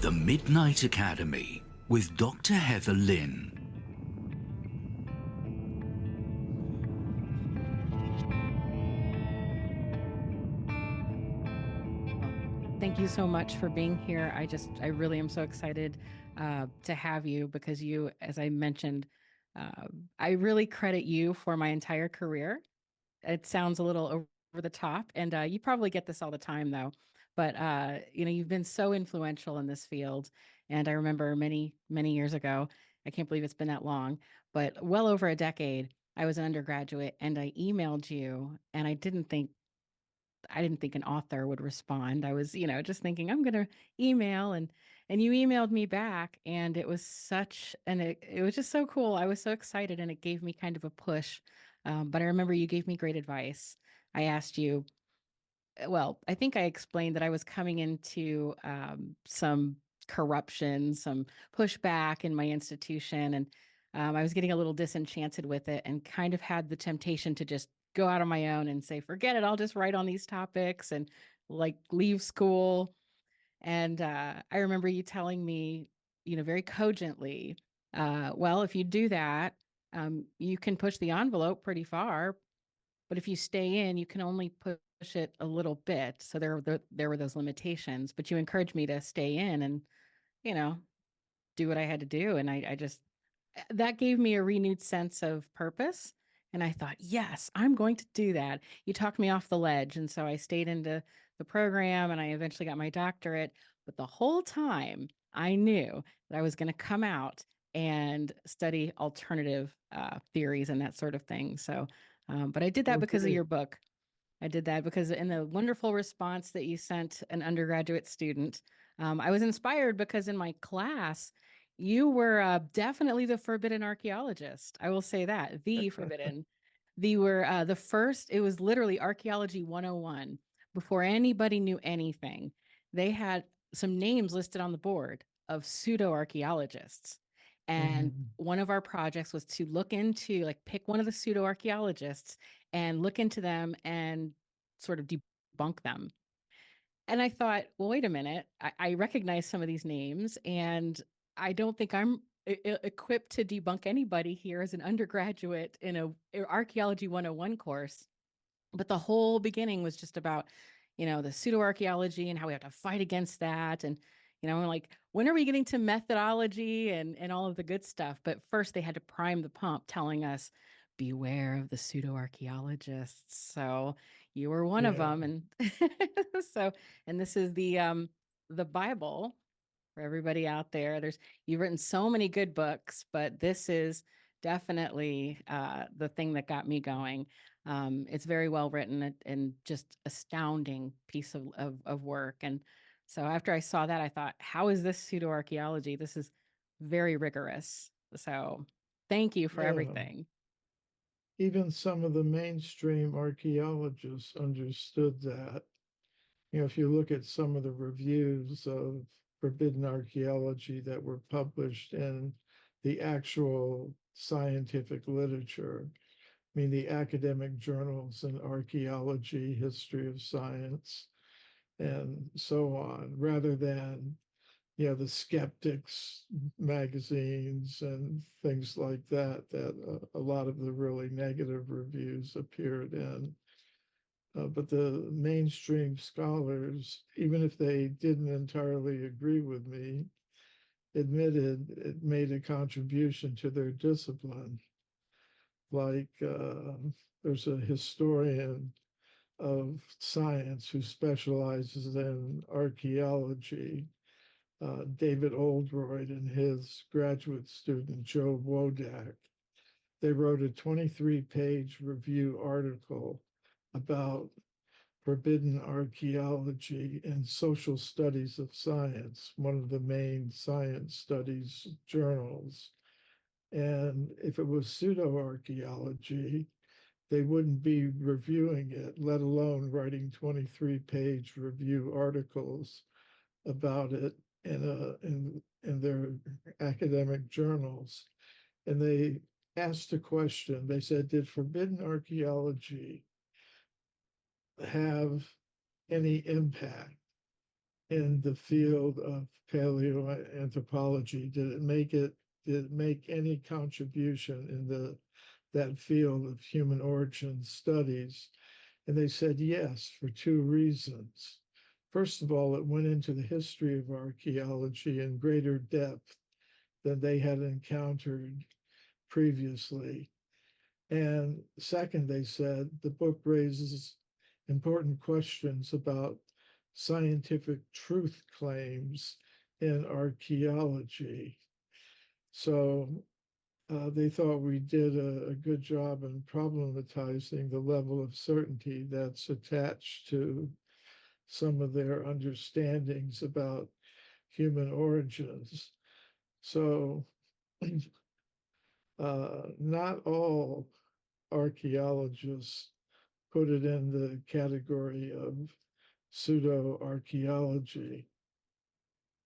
The Midnight Academy with Dr. Heather Lynn. Thank you so much for being here. I really am so excited to have you because you, as I mentioned, I really credit you for my entire career. It sounds a little over the top, and you probably get this all the time, though. But you've been so influential in this field, and I remember many, many years ago. I can't believe it's been that long, but well over a decade. I was an undergraduate, and I emailed you, and I didn't think an author would respond. I was, just thinking I'm going to email and you emailed me back and it was it was just so cool. I was so excited and it gave me kind of a push. But I remember you gave me great advice. I asked you, well, I think I explained that I was coming into some corruption, some pushback in my institution, and I was getting a little disenchanted with it and kind of had the temptation to just go out on my own and say, forget it, I'll just write on these topics and like leave school. And I remember you telling me, very cogently, well, if you do that, you can push the envelope pretty far, but if you stay in, you can only push it a little bit. So there were those limitations, but you encouraged me to stay in and, you know, do what I had to do. And I just, that gave me a renewed sense of purpose. And I thought, yes, I'm going to do that. You talked me off the ledge. And so I stayed into the program and I eventually got my doctorate. But the whole time I knew that I was going to come out and study alternative theories and that sort of thing. So, but I did that because of Okay. your book. I did that because in the wonderful response that you sent an undergraduate student, I was inspired because in my class, you were definitely the forbidden archaeologist. I will say that, the forbidden. The were the first, it was literally Archaeology 101 before anybody knew anything. They had some names listed on the board of pseudo archaeologists. And Mhm. one of our projects was to look into, like, pick one of the pseudo archaeologists and look into them and sort of debunk them. And I thought, well, wait a minute. I recognize some of these names, and I don't think I'm equipped to debunk anybody here as an undergraduate in a Archaeology 101 course. But the whole beginning was just about, the pseudo archaeology and how we have to fight against that. And, we're like, when are we getting to methodology and all of the good stuff? But first, they had to prime the pump telling us, beware of the pseudo archaeologists. So you were one of Yeah. them. And so, and this is the Bible for everybody out there. You've written so many good books, but this is definitely the thing that got me going. It's very well written and just astounding piece of work. And so after I saw that, I thought, how is this pseudo archaeology? This is very rigorous. So thank you for Yeah. everything. Even some of the mainstream archaeologists understood that. If you look at some of the reviews of forbidden archaeology that were published in the actual scientific literature, I mean, the academic journals in archaeology, history of science, and so on, rather than the skeptics magazines and things like that, that a lot of the really negative reviews appeared in. But the mainstream scholars, even if they didn't entirely agree with me, admitted it made a contribution to their discipline. Like there's a historian of science who specializes in archaeology, David Oldroyd and his graduate student, Joe Wodak. They wrote a 23-page review article about forbidden archaeology and social studies of science, one of the main science studies journals. And if it was pseudo archaeology, they wouldn't be reviewing it, let alone writing 23-page review articles about it in their academic journals. And they asked a question. They said, "Did forbidden archaeology have any impact in the field of paleoanthropology? Did it make any contribution in that field of human origin studies? And they said yes, for two reasons. First of all, it went into the history of archaeology in greater depth than they had encountered previously. And second, they said the book raises important questions about scientific truth claims in archaeology. So they thought we did a good job in problematizing the level of certainty that's attached to some of their understandings about human origins. So not all archaeologists put it in the category of pseudo archaeology.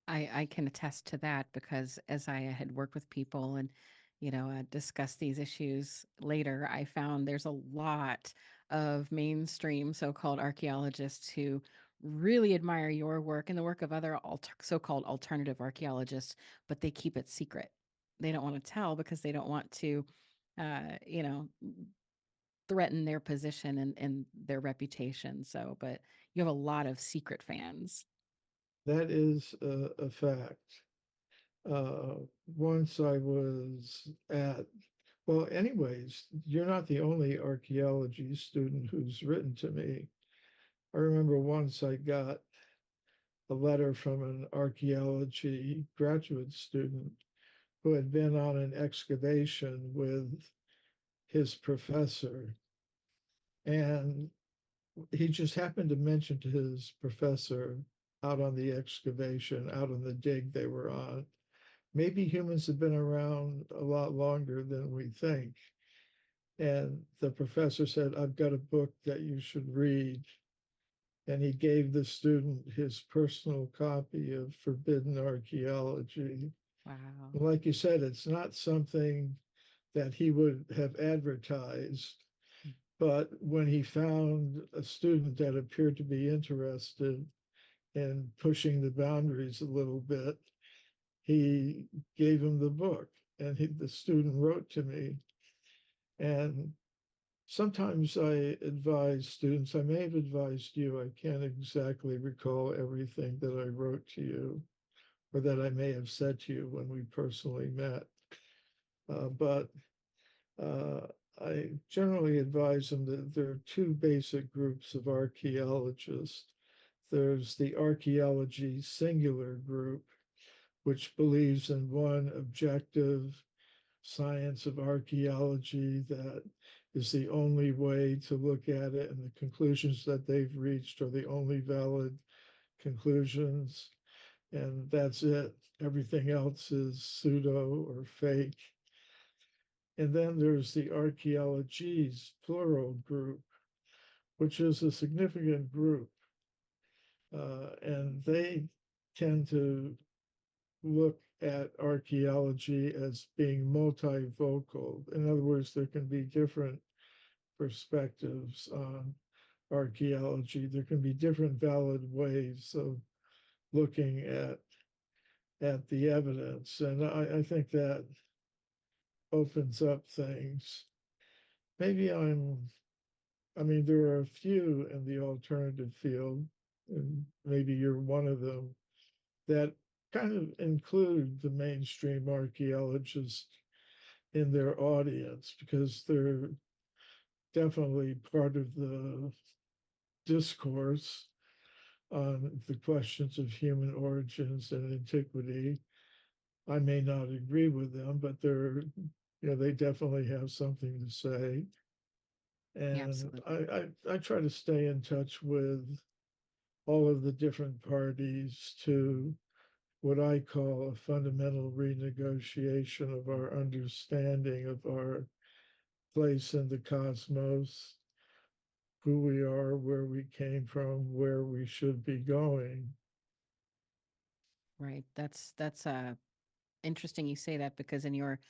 I can attest to that because as I had worked with people and, discussed these issues later, I found there's a lot of mainstream so-called archaeologists who really admire your work and the work of other so-called alternative archaeologists, but they keep it secret. They don't want to tell because they don't want to, uh, you know, threaten their position and their reputation. So, but you have a lot of secret fans. That is a fact. Uh, Once I was at, well, anyways, you're not the only archaeology student who's written to me. I remember once I got a letter from an archaeology graduate student who had been on an excavation with his professor. And he just happened to mention to his professor out on the excavation, out on the dig they were on, maybe humans have been around a lot longer than we think. And the professor said, I've got a book that you should read. And he gave the student his personal copy of Forbidden Archaeology. Wow. Like you said, it's not something that he would have advertised, but when he found a student that appeared to be interested in pushing the boundaries a little bit, he gave him the book. And the student wrote to me. And sometimes I advise students, I may have advised you, I can't exactly recall everything that I wrote to you or that I may have said to you when we personally met. But uh, I generally advise them that there are two basic groups of archaeologists. There's the archaeology singular group, which believes in one objective science of archaeology that is the only way to look at it, and the conclusions that they've reached are the only valid conclusions, and that's it. Everything else is pseudo or fake. And then there's the archaeologies, plural group, which is a significant group. And they tend to look at archaeology as being multivocal. In other words, there can be different perspectives on archaeology. There can be different valid ways of looking at the evidence. And I think that opens up things. Maybe I mean, there are a few in the alternative field, and maybe you're one of them, that kind of include the mainstream archaeologists in their audience because they're definitely part of the discourse on the questions of human origins and antiquity. I may not agree with them, but they definitely have something to say. Yeah, And absolutely. I try to stay in touch with all of the different parties to what I call a fundamental renegotiation of our understanding of our place in the cosmos, who we are, where we came from, where we should be going. Right. That's interesting you say that because in your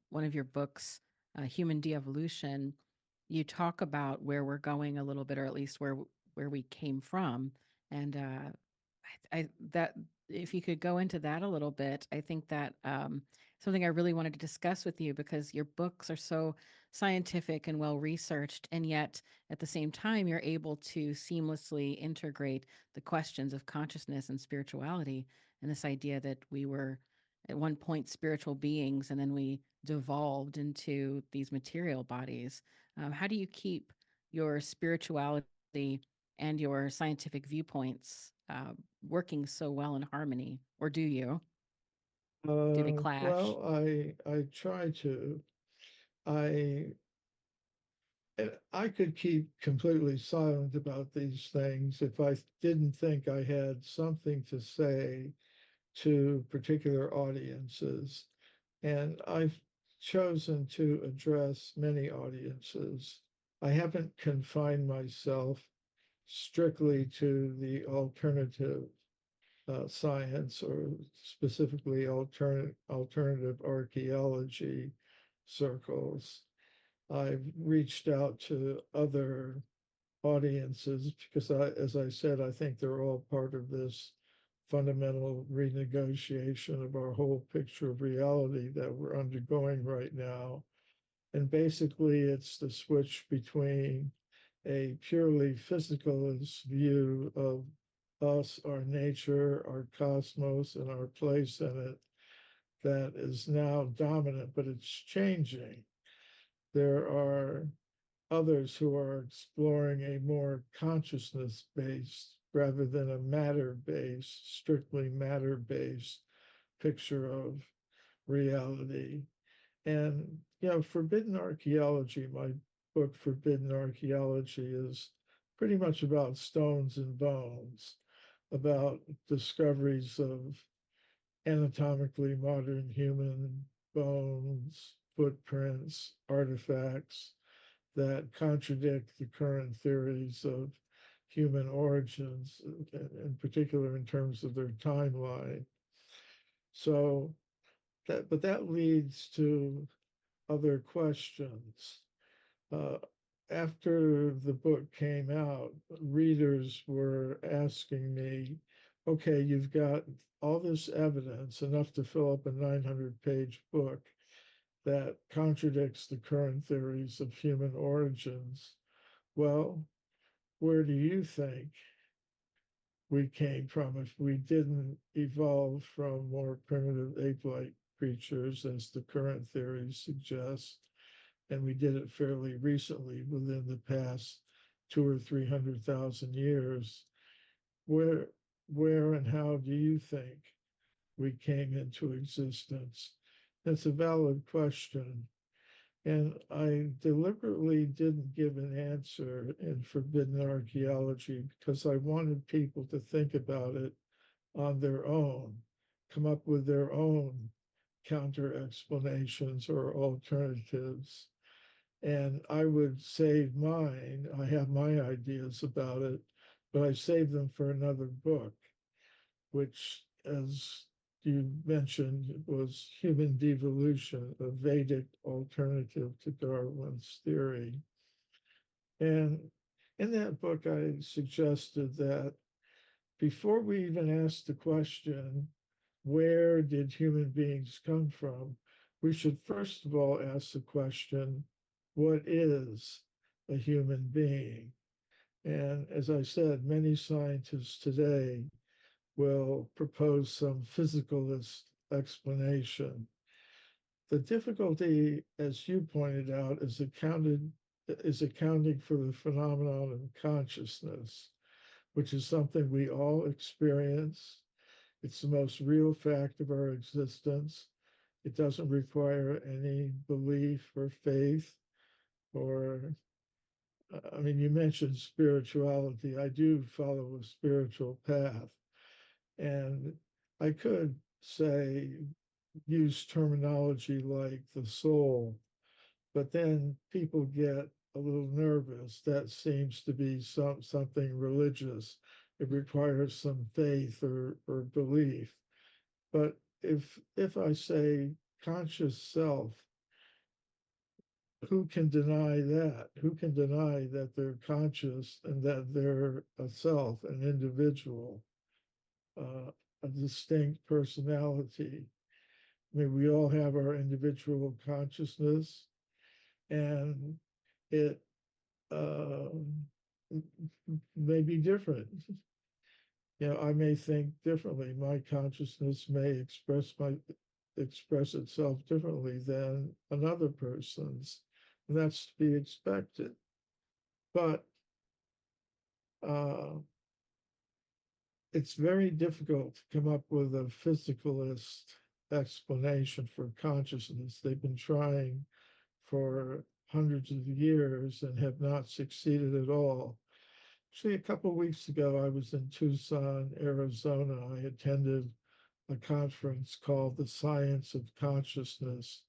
one of your books, Human De-Evolution, you talk about where we're going a little bit, or at least where we came from, and I that if you could go into that a little bit, I think that something I really wanted to discuss with you because your books are so scientific and well researched, and yet at the same time you're able to seamlessly integrate the questions of consciousness and spirituality, and this idea that we were at one point spiritual beings and then we devolved into these material bodies. How do you keep your spirituality and your scientific viewpoints working so well in harmony, or do you? Do they clash? Well, I try to. I I could keep completely silent about these things if I didn't think I had something to say to particular audiences. And I've chosen to address many audiences. I haven't confined myself strictly to the alternative science or specifically alternative archaeology circles. I've reached out to other audiences because as I said, I think they're all part of this fundamental renegotiation of our whole picture of reality that we're undergoing right now. And basically, it's the switch between a purely physicalist view of us, our nature, our cosmos, and our place in it that is now dominant, but it's changing. There are others who are exploring a more consciousness based rather than a matter based, strictly matter based picture of reality. And, Forbidden Archaeology, my book, Forbidden Archaeology, is pretty much about stones and bones, about discoveries of anatomically modern human bones, footprints, artifacts that contradict the current theories of human origins, in particular in terms of their timeline. So but that leads to other questions. Uh, After the book came out, readers were asking me, okay, you've got all this evidence, enough to fill up a 900-page book that contradicts the current theories of human origins. Well, where do you think we came from if we didn't evolve from more primitive ape-like creatures, as the current theories suggest, and we did it fairly recently within the past 200 or 300,000 years? Where, where and how do you think we came into existence? That's a valid question. And I deliberately didn't give an answer in Forbidden Archaeology because I wanted people to think about it on their own, come up with their own counter explanations or alternatives. And I would save mine. I have my ideas about it, but I saved them for another book, which, as you mentioned, was Human Devolution, a Vedic alternative to Darwin's theory. And in that book, I suggested that before we even ask the question, where did human beings come from? We should first of all ask the question, what is a human being? And as I said, many scientists today will propose some physicalist explanation. The difficulty, as you pointed out, is accounting for the phenomenon of consciousness, which is something we all experience. It's the most real fact of our existence. It doesn't require any belief or faith or, I mean, you mentioned spirituality. I do follow a spiritual path. And I could say, use terminology like the soul, but then people get a little nervous. That seems to be something religious. It requires some faith or belief. But if I say conscious self, who can deny that? Who can deny that they're conscious and that they're a self, an individual? a distinct personality. I mean, we all have our individual consciousness, and it may be different. I may think differently. My consciousness may express itself differently than another person's, and that's to be expected. But it's very difficult to come up with a physicalist explanation for consciousness. They've been trying for hundreds of years and have not succeeded at all. Actually, a couple of weeks ago, I was in Tucson, Arizona. I attended a conference called The Science of Consciousness,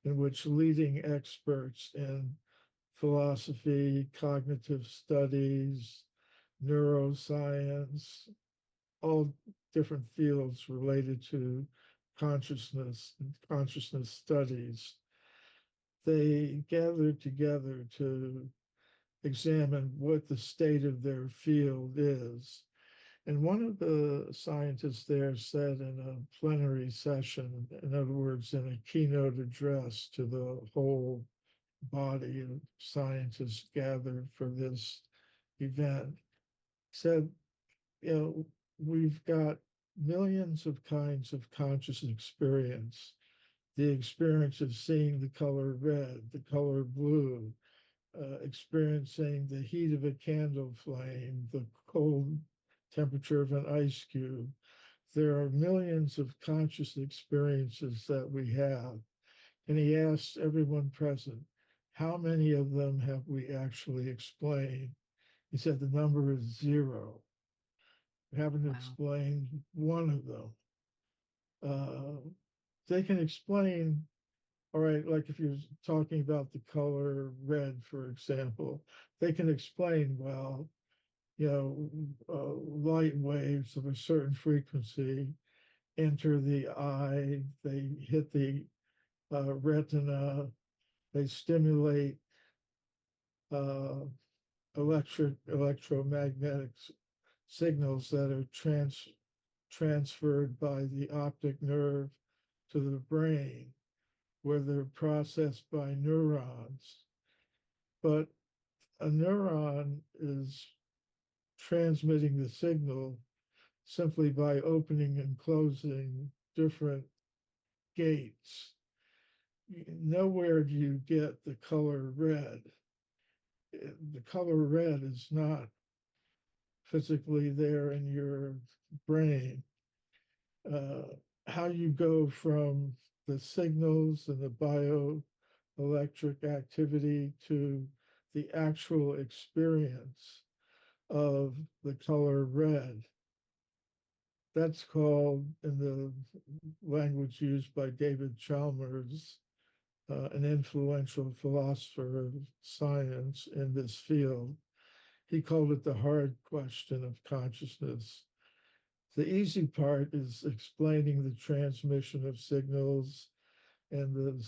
in which leading experts in philosophy, cognitive studies, neuroscience, all different fields related to consciousness and consciousness studies. They gathered together to examine what the state of their field is. And one of the scientists there said in a plenary session, in other words, in a keynote address to the whole body of scientists gathered for this event, said, we've got millions of kinds of conscious experience. The experience of seeing the color red, the color blue, experiencing the heat of a candle flame, the cold temperature of an ice cube. There are millions of conscious experiences that we have. And he asked everyone present, how many of them have we actually explained? He said the number is 0. We haven't explained one of them. They can explain, all right, like if you're talking about the color red, for example, they can explain, well, light waves of a certain frequency enter the eye, they hit the retina, they stimulate electromagnetic signals that are transferred by the optic nerve to the brain, where they're processed by neurons. But a neuron is transmitting the signal simply by opening and closing different gates. Nowhere do you get the color red. The color red is not physically there in your brain. How you go from the signals and the bioelectric activity to the actual experience of the color red. That's called, in the language used by David Chalmers, an influential philosopher of science in this field. He called it the hard question of consciousness. The easy part is explaining the transmission of signals and the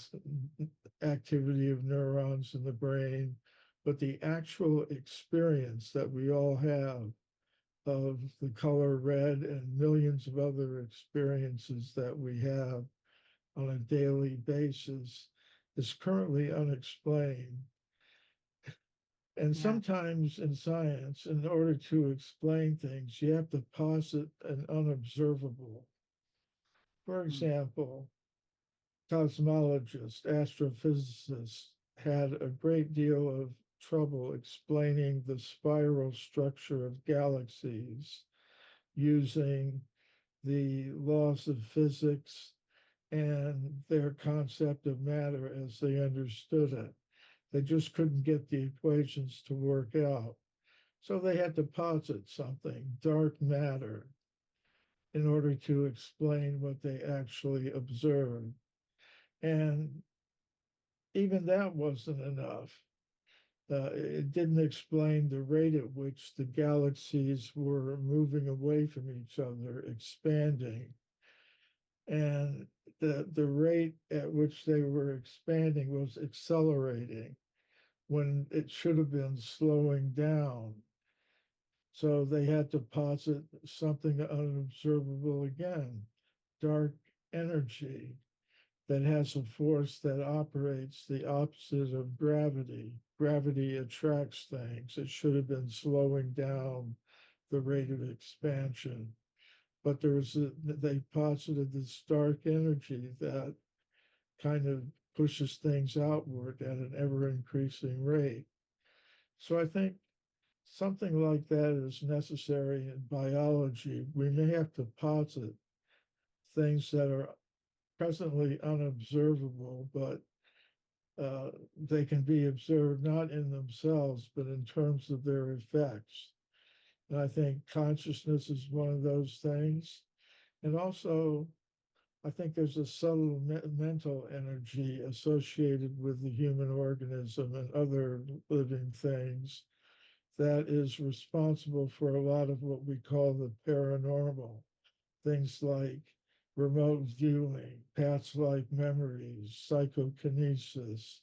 activity of neurons in the brain, but the actual experience that we all have of the color red and millions of other experiences that we have on a daily basis is currently unexplained. And sometimes in science, in order to explain things, you have to posit an unobservable. For example, cosmologists, astrophysicists had a great deal of trouble explaining the spiral structure of galaxies using the laws of physics and their concept of matter as they understood it. They just couldn't get the equations to work out. So they had to posit something, dark matter, in order to explain what they actually observed. And even that wasn't enough. It didn't explain the rate at which the galaxies were moving away from each other, expanding. And the rate at which they were expanding was accelerating when it should have been slowing down. So they had to posit something unobservable again, dark energy that has a force that operates the opposite of gravity. Gravity attracts things. It should have been slowing down the rate of expansion. But they posited this dark energy that kind of pushes things outward at an ever increasing rate. So I think something like that is necessary in biology. We may have to posit things that are presently unobservable, but they can be observed not in themselves, but in terms of their effects. And I think consciousness is one of those things. And also, I think there's a subtle mental energy associated with the human organism and other living things that is responsible for a lot of what we call the paranormal. Things like remote viewing, past life memories, psychokinesis,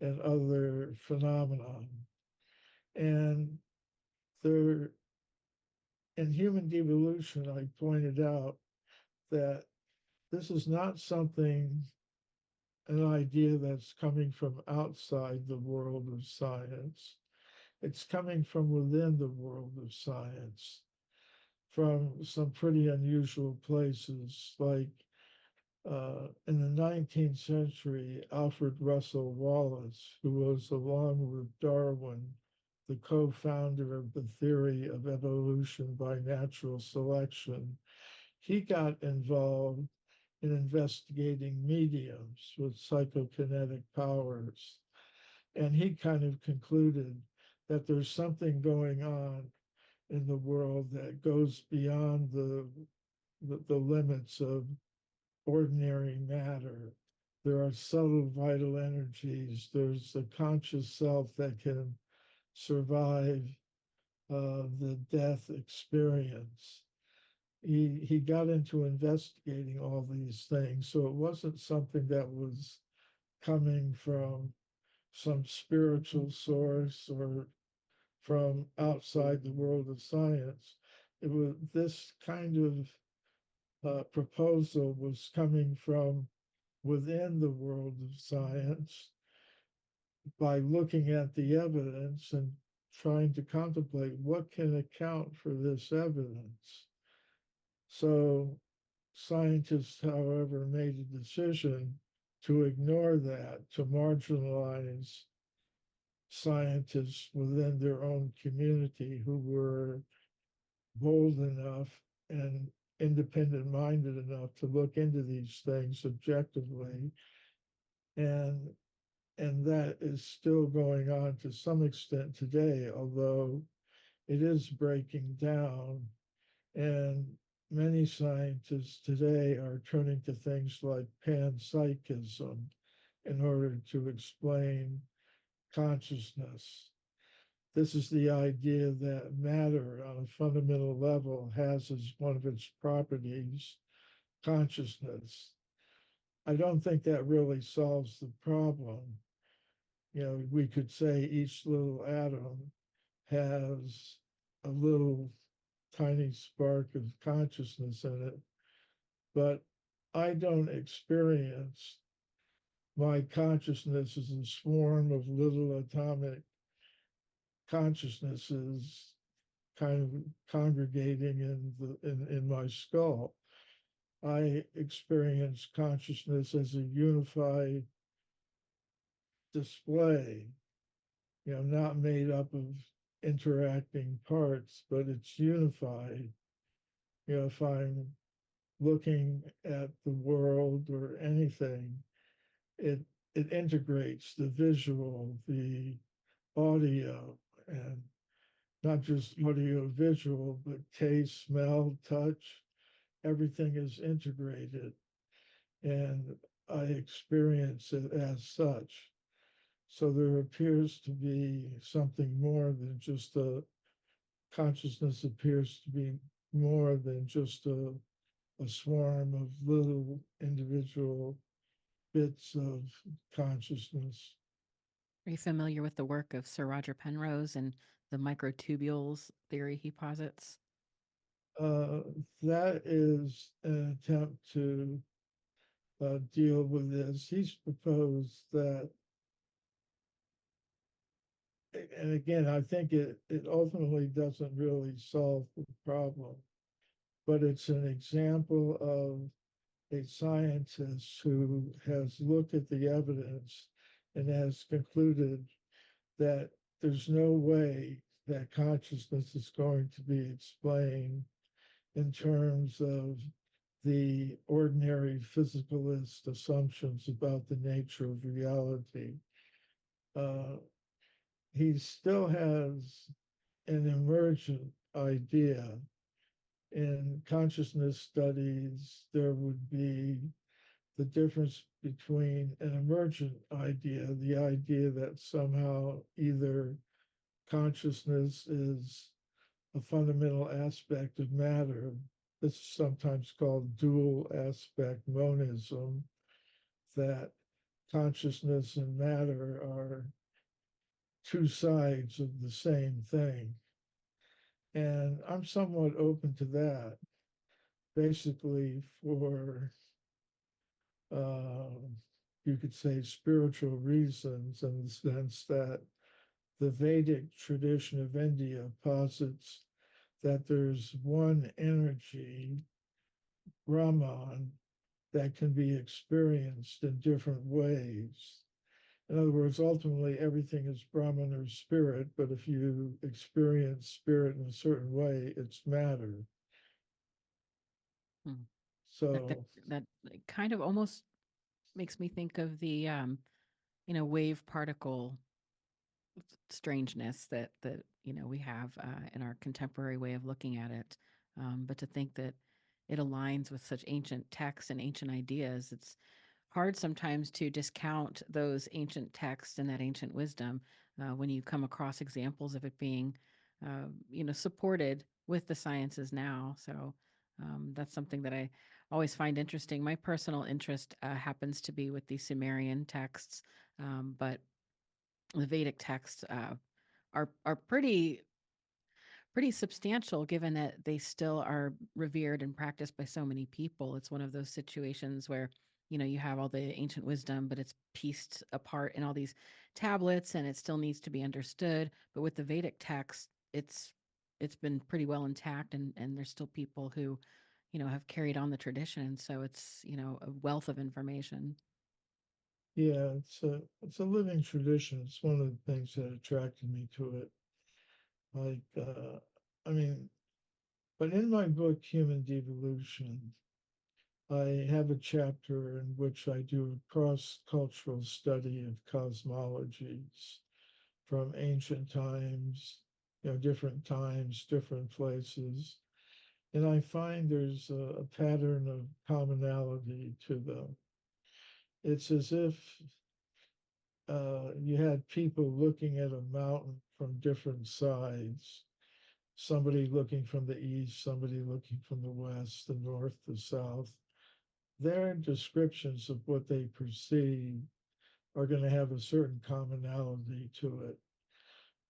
and other phenomenon. And there, in human devolution, I pointed out that this is not something, an idea that's coming from outside the world of science. It's coming from within the world of science, from some pretty unusual places, like in the 19th century, Alfred Russel Wallace, who was, along with Darwin, the co founder of the theory of evolution by natural selection, he got involved in investigating mediums with psychokinetic powers. And he kind of concluded that there's something going on in the world that goes beyond the limits of ordinary matter. There are subtle vital energies. There's a conscious self that can survive the death experience. He got into investigating all these things. So it wasn't something that was coming from some spiritual source or from outside the world of science. It was this kind of proposal was coming from within the world of science by looking at the evidence and trying to contemplate what can account for this evidence. So scientists, however, made a decision to ignore that, to marginalize scientists within their own community who were bold enough and independent minded enough to look into these things objectively. And that is still going on to some extent today, although it is breaking down. And many scientists today are turning to things like panpsychism in order to explain consciousness. This is the idea that matter on a fundamental level has as one of its properties consciousness. I don't think that really solves the problem. You know, we could say each little atom has a little tiny spark of consciousness in it, but I don't experience my consciousness as a swarm of little atomic consciousnesses kind of congregating in my skull. I experience consciousness as a unified display, you know, not made up of interacting parts, but it's unified. You know, if I'm looking at the world or anything, it it integrates the visual, the audio, and not just audio visual, but taste, smell, touch, everything is integrated. And I experience it as such. So there appears to be something more than just consciousness appears to be more than just a swarm of little individual bits of consciousness. Are you familiar with the work of Sir Roger Penrose and the microtubules theory he posits? Uh, that is an attempt to deal with this. He's proposed that, and again, I think it ultimately doesn't really solve the problem, but it's an example of a scientist who has looked at the evidence and has concluded that there's no way that consciousness is going to be explained in terms of the ordinary physicalist assumptions about the nature of reality. Uh, he still has an emergent idea. In consciousness studies, there would be the difference between an emergent idea, the idea that somehow either consciousness is a fundamental aspect of matter. This is sometimes called dual aspect monism, that consciousness and matter are two sides of the same thing. And I'm somewhat open to that, basically for, uh, you could say, spiritual reasons, in the sense that the Vedic tradition of India posits that there's one energy, Brahman, that can be experienced in different ways. In other words, ultimately everything is Brahman or spirit, but if you experience spirit in a certain way, it's matter. Hmm. That that So, that kind of almost makes me think of the wave particle strangeness that we have in our contemporary way of looking at it. But to think that it aligns with such ancient texts and ancient ideas, it's hard sometimes to discount those ancient texts and that ancient wisdom when you come across examples of it being, supported with the sciences now. So that's something that I always find interesting. My personal interest happens to be with the Sumerian texts, but the Vedic texts are pretty substantial, given that they still are revered and practiced by so many people. It's one of those situations where you have all the ancient wisdom, but it's pieced apart in all these tablets, and it still needs to be understood. But with the Vedic text, it's been pretty well intact, and there's still people who have carried on the tradition. So it's a wealth of information. yeah, it's a living tradition. It's one of the things that attracted me to it. Like, I mean, but in my book, Human Devolution, I have a chapter in which I do a cross-cultural study of cosmologies from ancient times, different times, different places. And I find there's a pattern of commonality to them. It's as if you had people looking at a mountain from different sides, somebody looking from the east, somebody looking from the west, the north, the south. Their descriptions of what they perceive are going to have a certain commonality to it.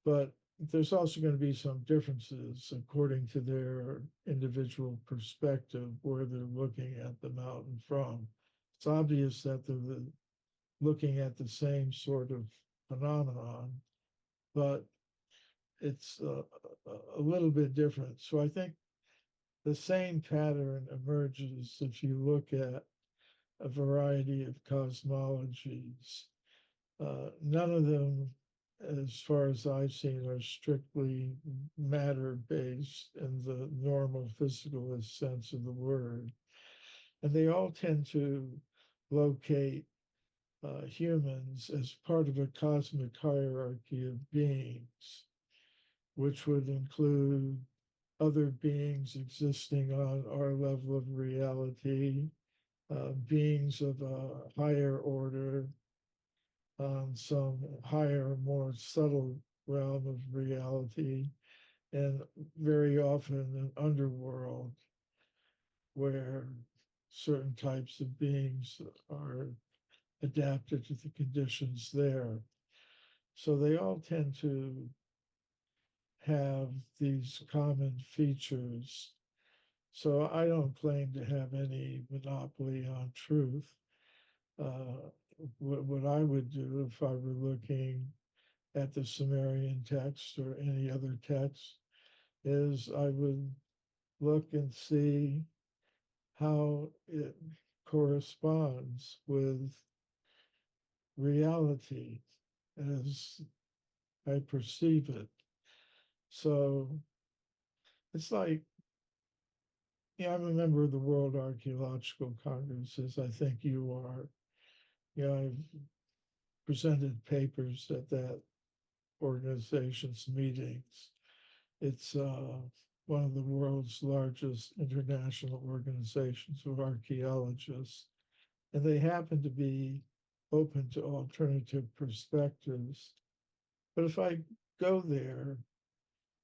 But there's also going to be some differences according to their individual perspective, where they're looking at the mountain from. It's obvious that they're looking at the same sort of phenomenon, but it's a little bit different. So I think the same pattern emerges if you look at a variety of cosmologies. None of them, as far as I've seen, are strictly matter based in the normal physicalist sense of the word. And they all tend to locate humans as part of a cosmic hierarchy of beings, which would include other beings existing on our level of reality, beings of a higher order, on some higher, more subtle realm of reality, and very often an underworld where certain types of beings are adapted to the conditions there. So they all tend to have these common features. So I don't claim to have any monopoly on truth. Uh, what I would do if I were looking at the Sumerian text or any other text is I would look and see how it corresponds with reality as I perceive it. So it's like, yeah, I'm a member of the World Archaeological Congress, as I think you are. I've presented papers at that organization's meetings. It's one of the world's largest international organizations of archaeologists, and they happen to be open to alternative perspectives. But if I go there,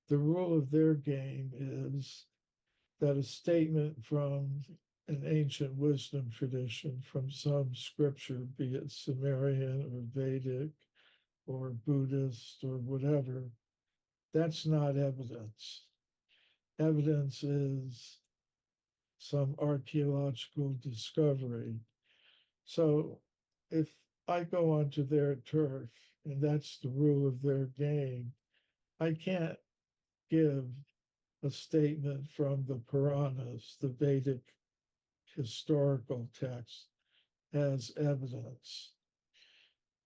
the rule of their game is that a statement from an ancient wisdom tradition, from some scripture, be it Sumerian or Vedic or Buddhist or whatever, that's not evidence. Evidence is some archaeological discovery. So if I go onto their turf and that's the rule of their game, I can't give a statement from the Puranas, the Vedic historical text, as evidence.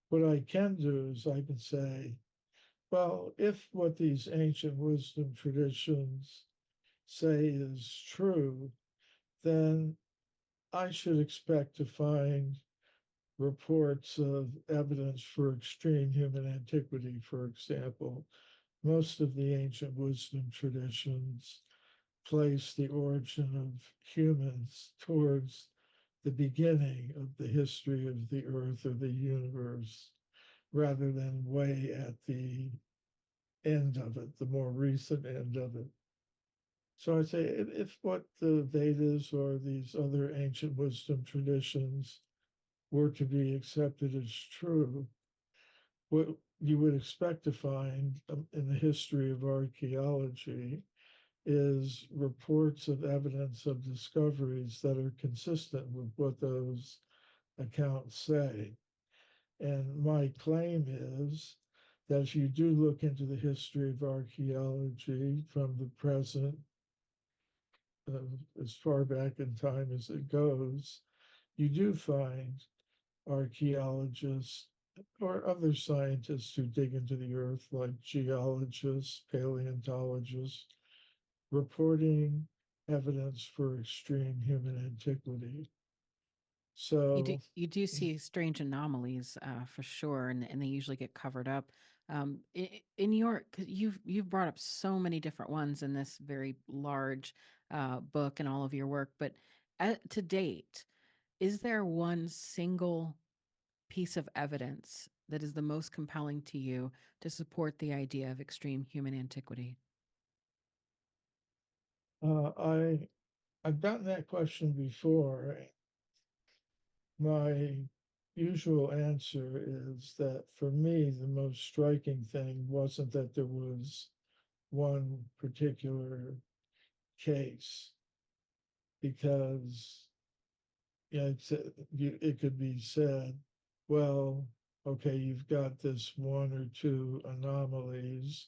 What I can do is I can say, well, if what these ancient wisdom traditions say is true, then I should expect to find reports of evidence for extreme human antiquity, for example. Most of the ancient wisdom traditions place the origin of humans towards the beginning of the history of the earth or the universe, rather than way at the end of it, the more recent end of it. So I say, if what the Vedas or these other ancient wisdom traditions were to be accepted as true, what you would expect to find in the history of archaeology is reports of evidence of discoveries that are consistent with what those accounts say. And my claim is that if you do look into the history of archaeology from the present, as far back in time as it goes, you do find archaeologists or other scientists who dig into the earth, like geologists, paleontologists, reporting evidence for extreme human antiquity. So, You do see strange anomalies for sure, and they usually get covered up. In your, because you've brought up so many different ones in this very large book and all of your work, but to date, is there one single piece of evidence that is the most compelling to you to support the idea of extreme human antiquity? I I've gotten that question before. My usual answer is that for me, the most striking thing wasn't that there was one particular case, because it could be said, well, okay, you've got this one or two anomalies,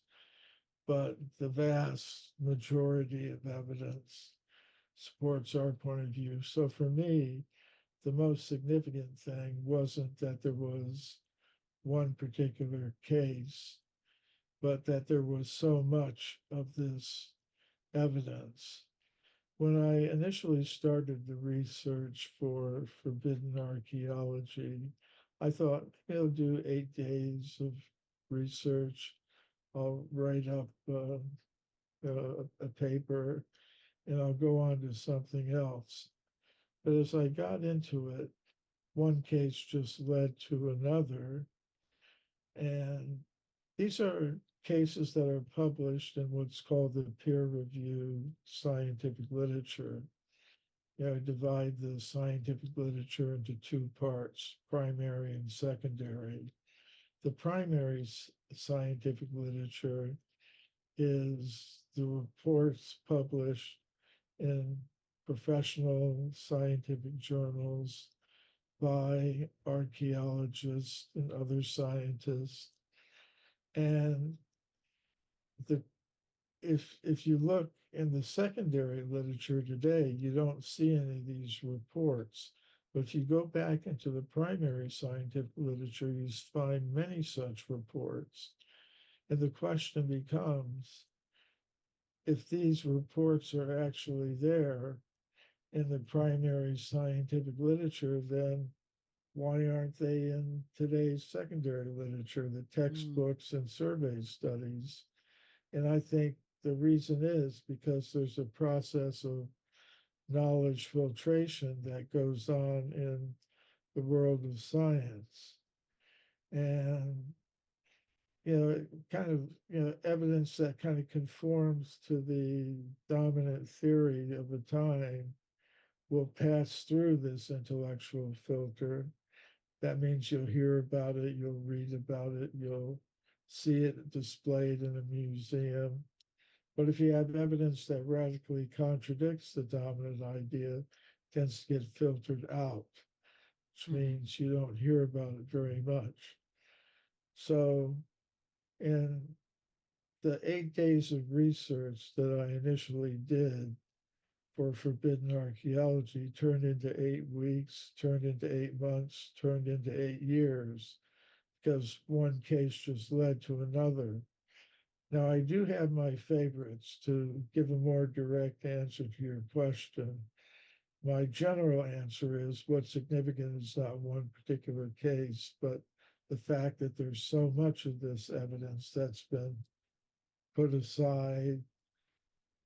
but the vast majority of evidence supports our point of view. So for me, the most significant thing wasn't that there was one particular case, but that there was so much of this evidence. When I initially started the research for Forbidden Archaeology, I thought, do 8 days of research. I'll write up a paper and I'll go on to something else. But as I got into it, one case just led to another. And these are cases that are published in what's called the peer-reviewed scientific literature. Divide the scientific literature into two parts, primary and secondary. The primary scientific literature is the reports published in professional scientific journals by archaeologists and other scientists. And the if you look in the secondary literature today, you don't see any of these reports. But if you go back into the primary scientific literature, you find many such reports. And the question becomes, if these reports are actually there in the primary scientific literature, then why aren't they in today's secondary literature, the textbooks and survey studies? And I think the reason is because there's a process of knowledge filtration that goes on in the world of science. And, kind of, evidence that kind of conforms to the dominant theory of the time will pass through this intellectual filter. That means you'll hear about it, you'll read about it, you'll see it displayed in a museum. But if you have evidence that radically contradicts the dominant idea, it tends to get filtered out, which means you don't hear about it very much. So in the 8 days of research that I initially did for Forbidden Archaeology turned into 8 weeks, turned into 8 months, turned into 8 years, because one case just led to another. Now, I do have my favorites. To give a more direct answer to your question, my general answer is what's significant is not one particular case, but the fact that there's so much of this evidence that's been put aside,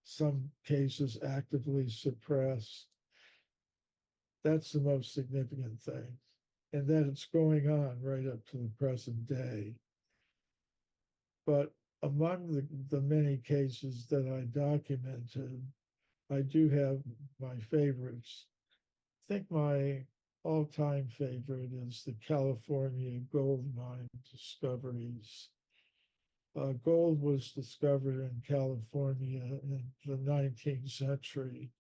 some cases actively suppressed. That's the most significant thing. And that it's going on right up to the present day. But among the many cases that I documented, I do have my favorites. I think my all-time favorite is the California gold mine discoveries. Gold was discovered in California in the 19th century,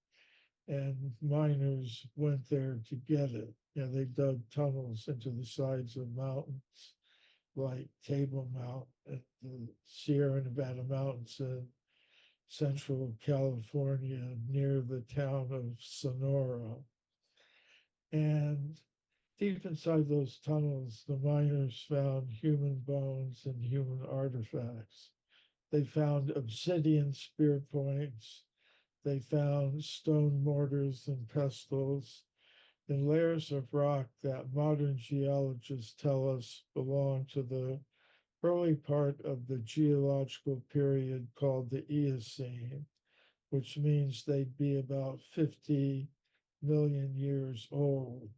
and miners went there to get it. They dug tunnels into the sides of mountains like Table Mountain and the Sierra Nevada mountains in central California near the town of Sonora. And deep inside those tunnels, the miners found human bones and human artifacts. They found obsidian spear points. They found stone mortars and pestles and layers of rock that modern geologists tell us belong to the early part of the geological period called the Eocene, which means they'd be about 50 million years old.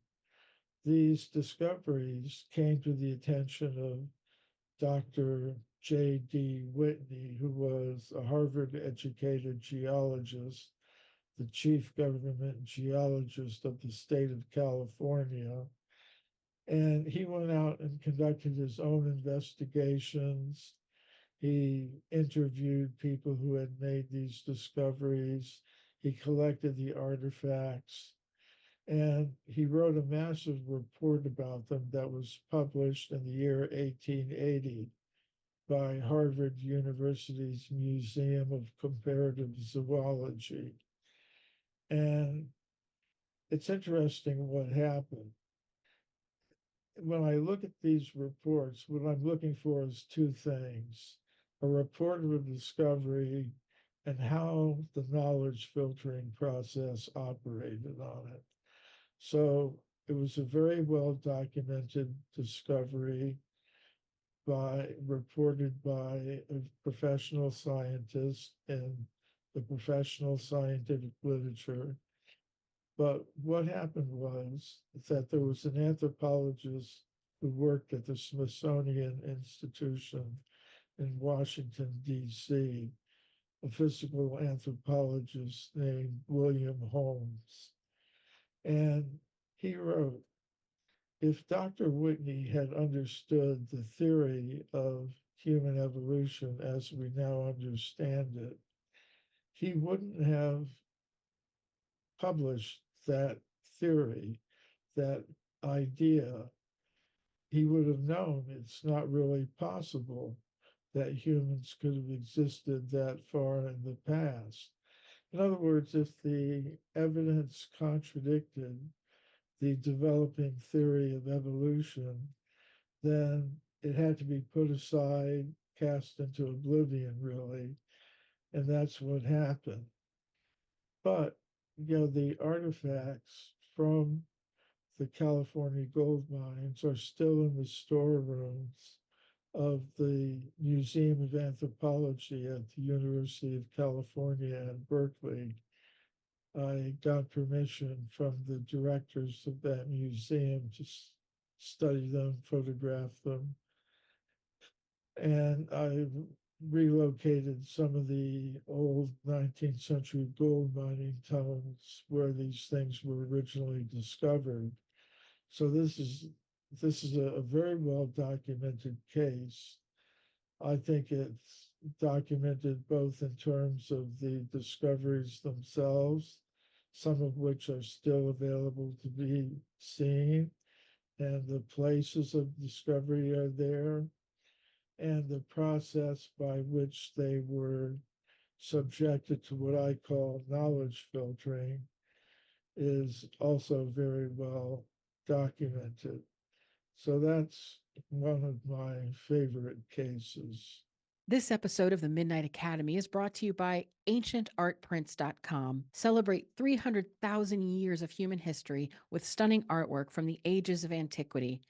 These discoveries came to the attention of Dr. J.D. Whitney, who was a Harvard-educated geologist, the chief government geologist of the state of California. And he went out and conducted his own investigations. He interviewed people who had made these discoveries. He collected the artifacts. And he wrote a massive report about them that was published in the year 1880 by Harvard University's Museum of Comparative Zoology. And it's interesting what happened. When I look at these reports, what I'm looking for is two things: a report of a discovery and how the knowledge filtering process operated on it. So it was a very well documented discovery reported by a professional scientist in the professional scientific literature. But what happened was that there was an anthropologist who worked at the Smithsonian Institution in Washington, D.C., a physical anthropologist named William Holmes. And he wrote, if Dr. Whitney had understood the theory of human evolution as we now understand it, he wouldn't have published that theory, that idea. He would have known it's not really possible that humans could have existed that far in the past. In other words, if the evidence contradicted the developing theory of evolution, then it had to be put aside, cast into oblivion, really. And that's what happened. But, the artifacts from the California gold mines are still in the storerooms of the Museum of Anthropology at the University of California at Berkeley. I got permission from the directors of that museum to study them, photograph them, and I've relocated some of the old 19th century gold mining tunnels where these things were originally discovered. So this is a very well documented case. I think it's documented both in terms of the discoveries themselves, some of which are still available to be seen, and the places of discovery are there, and the process by which they were subjected to what I call knowledge filtering is also very well documented. So that's one of my favorite cases. This episode of the Midnight Academy is brought to you by AncientArtPrints.com. Celebrate 300,000 years of human history with stunning artwork from the ages of antiquity.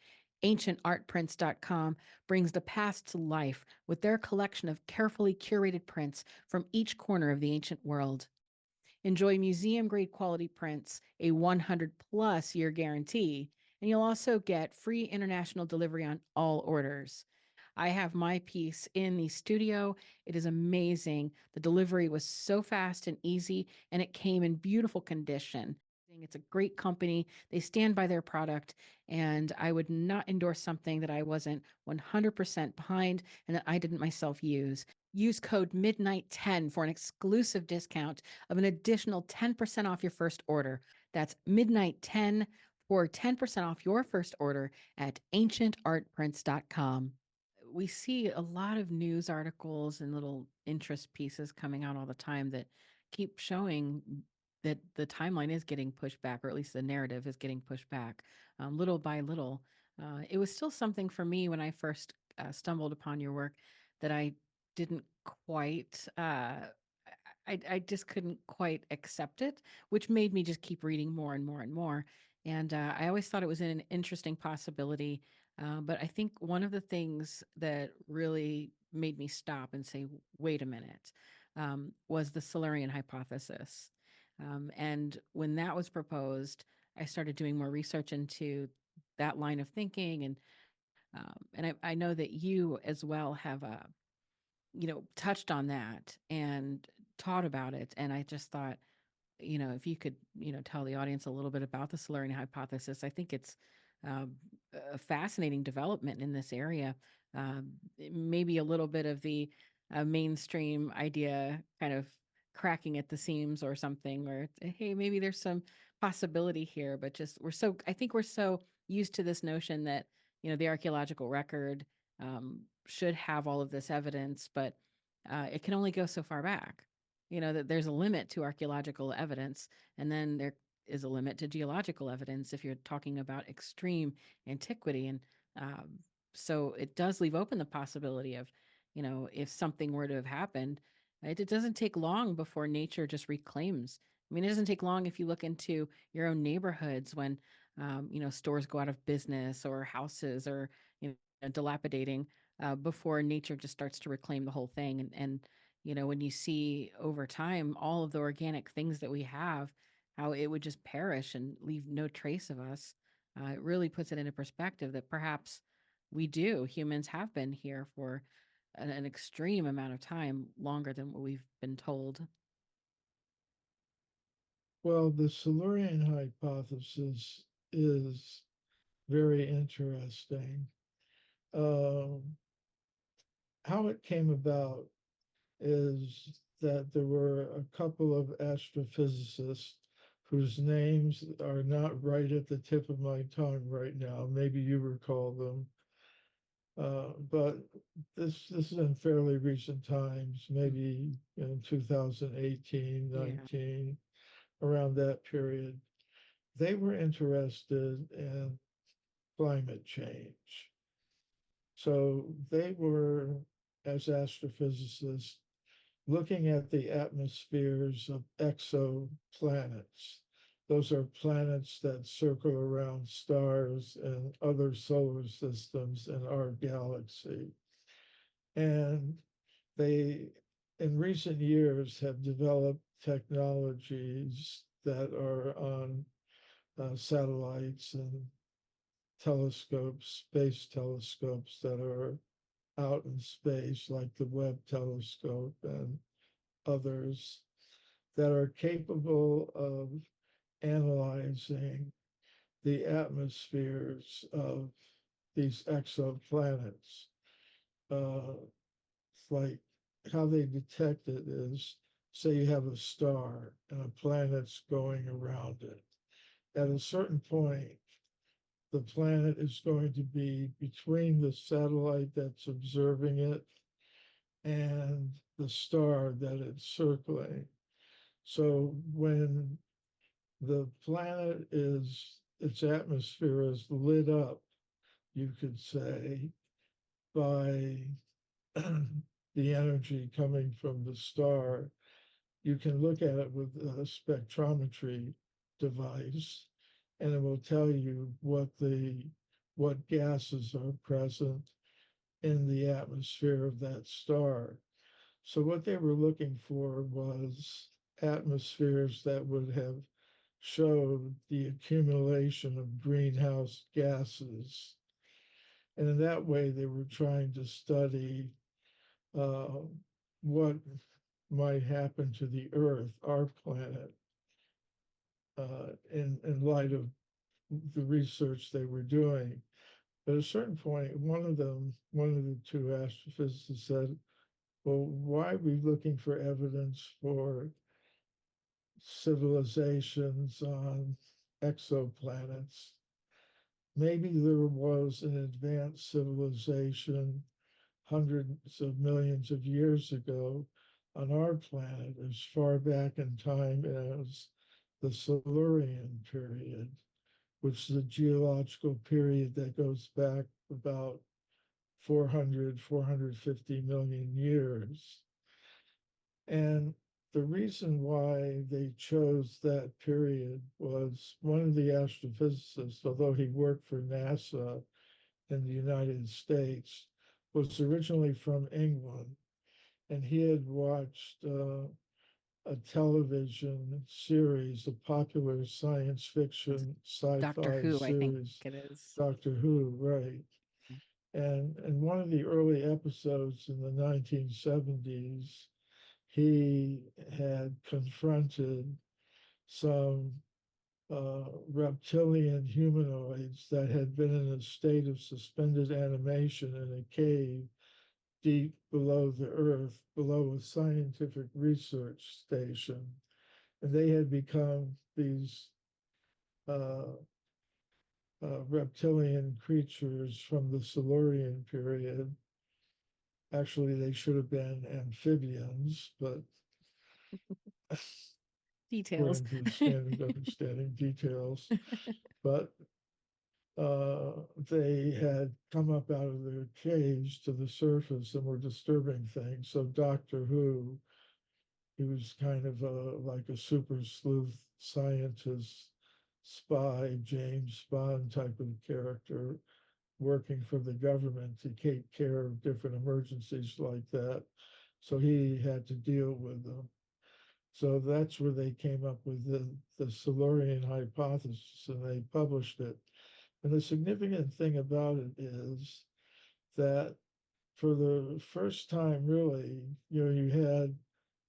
AncientArtPrints.com brings the past to life with their collection of carefully curated prints from each corner of the ancient world. Enjoy museum grade quality prints, a 100 plus year guarantee, and you'll also get free international delivery on all orders. I have my piece in the studio. It is amazing. The delivery was so fast and easy, and it came in beautiful condition. It's a great company. They stand by their product, and I would not endorse something that I wasn't 100% behind and that I didn't myself use. Use code MIDNIGHT10 for an exclusive discount of an additional 10% off your first order. That's MIDNIGHT10 for 10% off your first order at ancientartprints.com. We see a lot of news articles and little interest pieces coming out all the time that keep showing that the timeline is getting pushed back, or at least the narrative is getting pushed back little by little. It was still something for me when I first stumbled upon your work that I didn't quite, I just couldn't quite accept it, which made me just keep reading more and more and more. And I always thought it was an interesting possibility. But I think one of the things that really made me stop and say, wait a minute, was the Silurian hypothesis. And when that was proposed, I started doing more research into that line of thinking. And I know that you as well have, touched on that and taught about it. And I just thought, if you could, tell the audience a little bit about the Silurian hypothesis, I think it's um, a fascinating development in this area. Maybe a little bit of the mainstream idea kind of cracking at the seams or something, or hey, maybe there's some possibility here, but just I think we're so used to this notion that, the archaeological record should have all of this evidence, but it can only go so far back. That there's a limit to archaeological evidence, and then there is a limit to geological evidence if you're talking about extreme antiquity. And so it does leave open the possibility of, if something were to have happened, it doesn't take long before nature just reclaims. I mean, it doesn't take long if you look into your own neighborhoods when, stores go out of business or houses or, dilapidating, before nature just starts to reclaim the whole thing. And when you see over time all of the organic things that we have, how it would just perish and leave no trace of us, it really puts it into perspective that perhaps humans have been here for an extreme amount of time, longer than what we've been told. Well, the Silurian hypothesis is very interesting. Um, how it came about is that there were a couple of astrophysicists whose names are not right at the tip of my tongue right now. Maybe you recall them. But this is in fairly recent times, maybe in 2018, Yeah. 19, around that period. They were interested in climate change. So they were, as astrophysicists, looking at the atmospheres of exoplanets. Those are planets that circle around stars and other solar systems in our galaxy. And they, in recent years, have developed technologies that are on satellites and telescopes, space telescopes that are out in space, like the Webb telescope and others, that are capable of analyzing the atmospheres of these exoplanets. Like how they detect it is, say you have a star and a planet's going around it. At a certain point, the planet is going to be between the satellite that's observing it and the star that it's circling. So when the planet is, its atmosphere is lit up, you could say, by the energy coming from the star, you can look at it with a spectrometry device, and it will tell you what gases are present in the atmosphere of that star. So what they were looking for was atmospheres that would have showed the accumulation of greenhouse gases. And in that way, they were trying to study uh, what might happen to the Earth, our planet, in light of the research they were doing. At a certain point, one of the two astrophysicists said, well, why are we looking for evidence for civilizations on exoplanets? Maybe there was an advanced civilization hundreds of millions of years ago on our planet, as far back in time as the Silurian period, which is a geological period that goes back about 450 million years. And the reason why they chose that period was one of the astrophysicists, although he worked for NASA in the United States, was originally from England. And he had watched a television series, a popular science fiction Doctor sci-fi Who, I think series, it is. Doctor Who, right? And in one of the early episodes in the 1970s, he had confronted some reptilian humanoids that had been in a state of suspended animation in a cave deep below the earth, below a scientific research station. And they had become these uh, reptilian creatures from the Silurian period. Actually, they should have been amphibians, but Details. according to the standard understanding details. But they had come up out of their caves to the surface and were disturbing things. So Doctor Who, he was kind of like a super sleuth scientist, spy, James Bond type of character, working for the government to take care of different emergencies like that. So he had to deal with them. So that's where they came up with the Silurian hypothesis, and they published it. And the significant thing about it is that for the first time, really, you had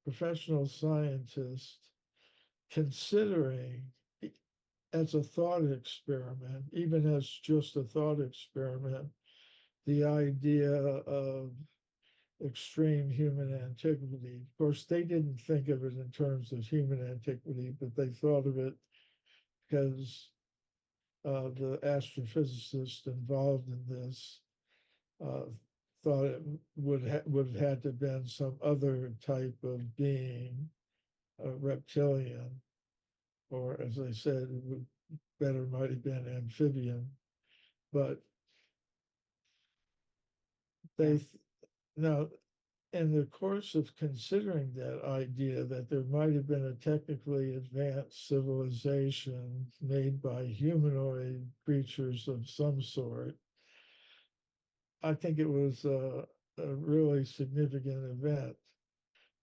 professional scientists considering as a thought experiment, even as just a thought experiment, the idea of extreme human antiquity. Of course, they didn't think of it in terms of human antiquity, but they thought of it because the astrophysicist involved in this uh, thought it would have had to have been some other type of being, a reptilian, or as I said, it would better might have been amphibian. But Yeah. they now, in the course of considering that idea that there might have been a technically advanced civilization made by humanoid creatures of some sort, I think it was a really significant event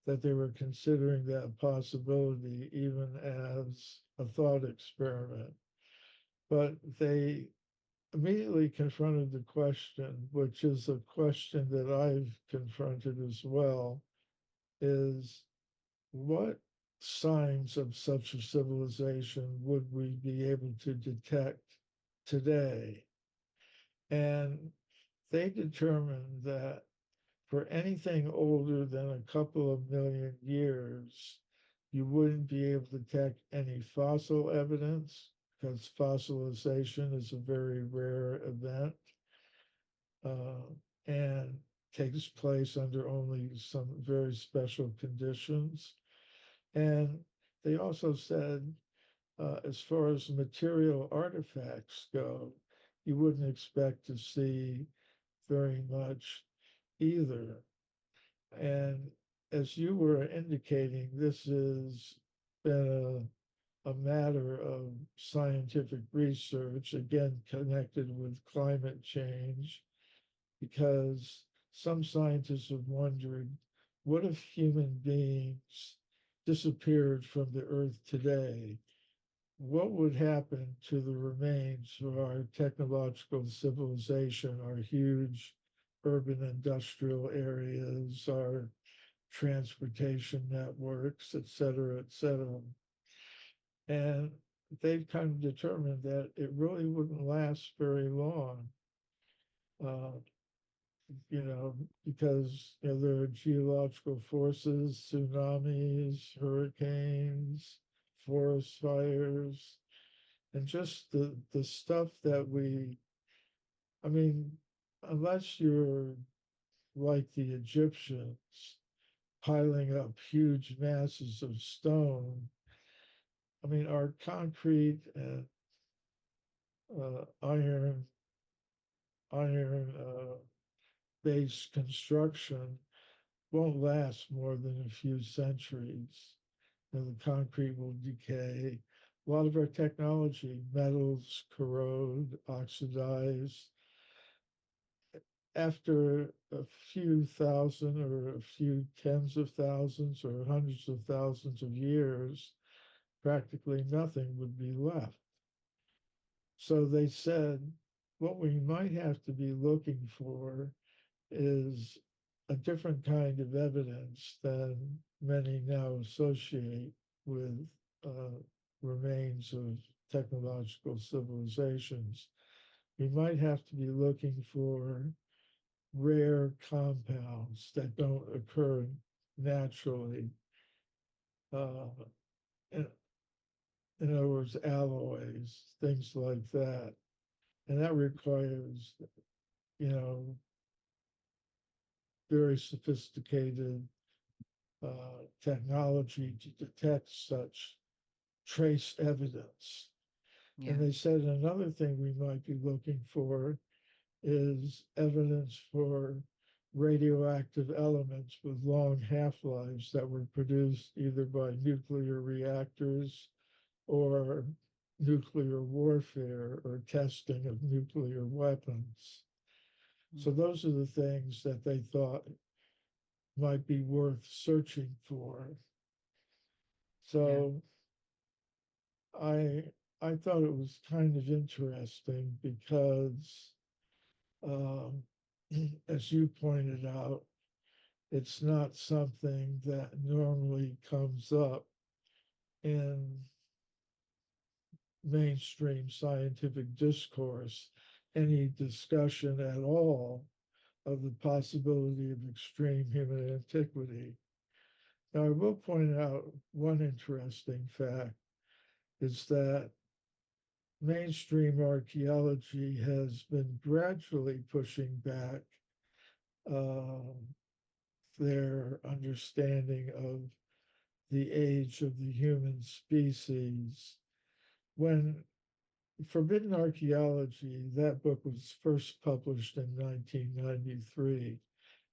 that they were considering that possibility even as a thought experiment. But they immediately confronted the question, which is a question that I've confronted as well, is what signs of such a civilization would we be able to detect today? And they determined that for anything older than a couple of million years, you wouldn't be able to detect any fossil evidence because fossilization is a very rare event uh, and takes place under only some very special conditions. And they also said, as far as material artifacts go, you wouldn't expect to see very much either. And as you were indicating, this has been a matter of scientific research, again, connected with climate change, because some scientists have wondered, what if human beings disappeared from the earth today? What would happen to the remains of our technological civilization, our huge urban industrial areas, our transportation networks, et cetera, et cetera? And they've kind of determined that it really wouldn't last very long. Uh, because there are geological forces, tsunamis, hurricanes, forest fires, and just the stuff that I mean, unless you're like the Egyptians piling up huge masses of stone, I mean, our concrete and iron based construction won't last more than a few centuries. The concrete will decay. A lot of our technology, metals corrode, oxidize. After a few thousand or a few tens of thousands or hundreds of thousands of years, practically nothing would be left. So they said, what we might have to be looking for is a different kind of evidence than many now associate with remains of technological civilizations. We might have to be looking for rare compounds that don't occur naturally. Uh, in, in other words, alloys, things like that. And that requires, you know, very sophisticated technology to detect such trace evidence. Yeah. And they said another thing we might be looking for is evidence for radioactive elements with long half-lives that were produced either by nuclear reactors or nuclear warfare or testing of nuclear weapons. So Mhm. those are the things that they thought might be worth searching for. Yeah. So I I thought it was kind of interesting because, um, as you pointed out, it's not something that normally comes up in mainstream scientific discourse, any discussion at all of the possibility of extreme human antiquity. Now, I will point out one interesting fact is that mainstream archaeology has been gradually pushing back uh, their understanding of the age of the human species. When Forbidden Archaeology, that book was first published in 1993.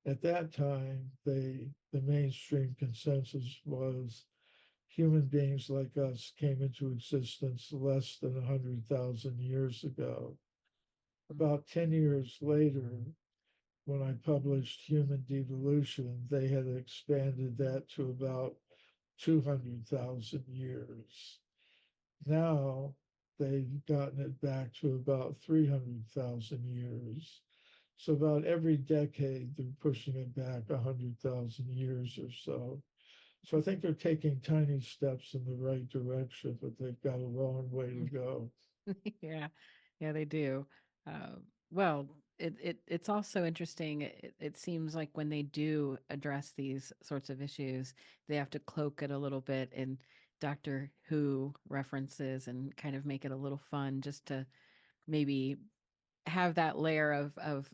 At that time, the mainstream consensus was human beings like us came into existence less than 100,000 years ago. About 10 years later, when I published Human Devolution, they had expanded that to about 200,000 years. Now they've gotten it back to about 300,000 years. So about every decade, they're pushing it back 100,000 years or so. So I think they're taking tiny steps in the right direction, but they've got a long way to go. Yeah, yeah, they do. Uh, well, it's also interesting. It seems like when they do address these sorts of issues, they have to cloak it a little bit in Doctor Who references and kind of make it a little fun, just to maybe have that layer of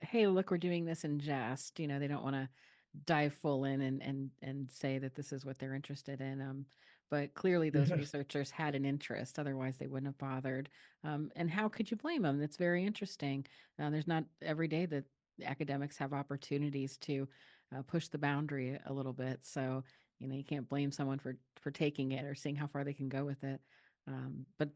hey, look, we're doing this in jest. They don't want to dive full in and say that this is what they're interested in. But clearly those Yeah. researchers had an interest, otherwise they wouldn't have bothered. And how could you blame them? It's very interesting. There's not every day that academics have opportunities to push the boundary a little bit. So you can't blame someone for taking it or seeing how far they can go with it. But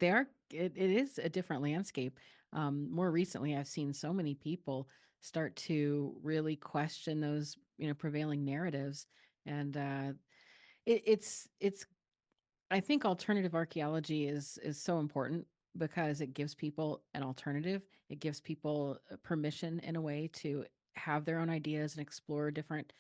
it is a different landscape. More recently, I've seen so many people start to really question those prevailing narratives, and it's I think alternative archaeology is so important because it gives people an alternative. It gives people permission in a way to have their own ideas and explore different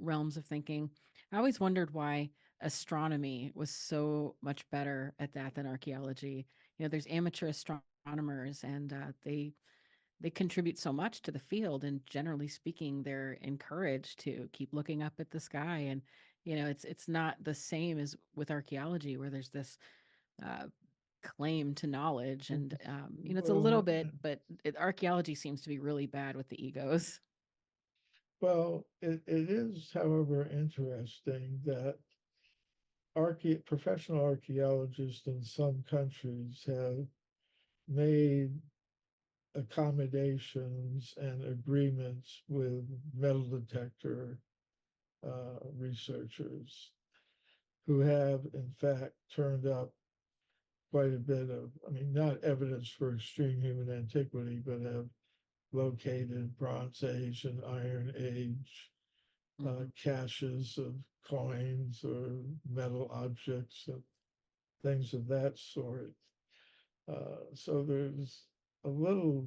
realms of thinking. I always wondered why astronomy was so much better at that than archaeology. There's amateur astronomers, and they contribute so much to the field, and generally speaking they're encouraged to keep looking up at the sky. And it's not the same as with archaeology, where there's this uh, claim to knowledge. And it's a little Well, bit, but archaeology seems to be really bad with the egos. it is, however, interesting that professional archaeologists in some countries have made accommodations and agreements with metal detector researchers who have, in fact, turned up quite a bit of, I mean, not evidence for extreme human antiquity, but have located Bronze Age and Iron Age Hmm. caches of coins or metal objects and things of that sort. So there's a little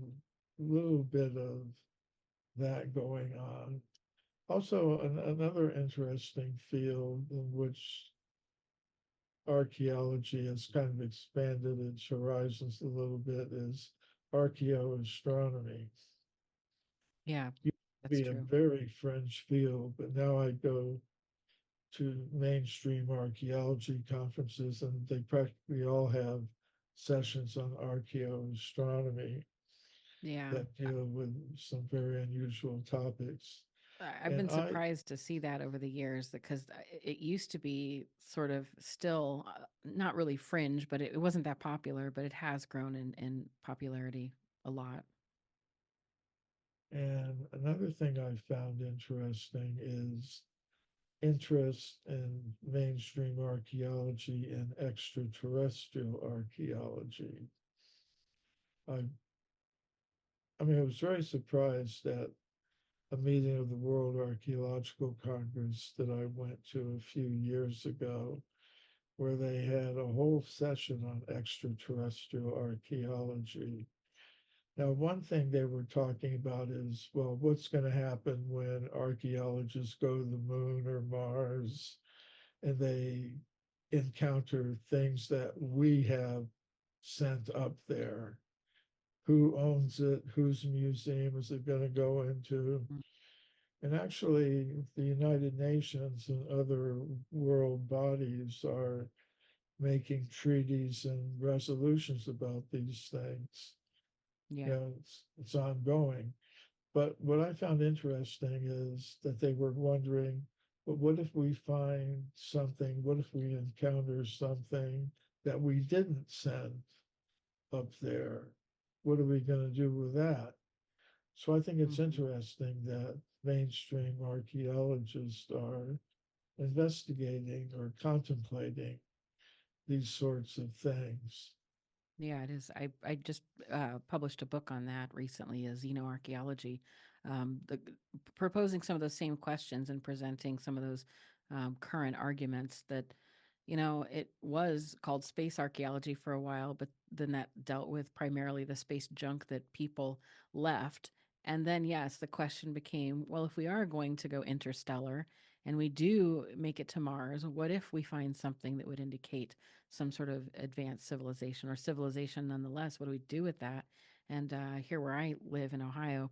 bit of that going on. Also, another interesting field in which archaeology has kind of expanded its horizons a little bit is archaeoastronomy. Yeah, Used to that's be a true. very fringe field, but now I go to mainstream archaeology conferences and they practically all have sessions on archaeoastronomy Yeah. that deal with some very unusual topics. I've And been surprised to see that over the years, because it used to be sort of still not really fringe, but it wasn't that popular, but it has grown in popularity a lot. and another thing I found interesting is interest in mainstream archaeology and extraterrestrial archaeology. I, I mean, I was very surprised at a meeting of the World Archaeological Congress that I went to a few years ago, where they had a whole session on extraterrestrial archaeology. Now, one thing they were talking about is, well, what's going to happen when archaeologists go to the moon or Mars and they encounter things that we have sent up there? who owns it, whose museum is it going to go into. Mm. And actually, the United Nations and other world bodies are making treaties and resolutions about these things. You Yeah. know, it's ongoing. But what I found interesting is that they were wondering, well, what if we find something? What if we encounter something that we didn't send up there? What are we going to do with that? So I think it's Hmm. interesting that mainstream archaeologists are investigating or contemplating these sorts of things. Yeah, it is. I just published a book on that recently, a xenoarchaeology, proposing some of those same questions and presenting some of those current arguments that, it was called space archaeology for a while, but then that dealt with primarily the space junk that people left. And then, yes, the question became, well, if we are going to go interstellar and we do make it to Mars, what if we find something that would indicate some sort of advanced civilization or civilization nonetheless? What do we do with that? And here where I live in Ohio,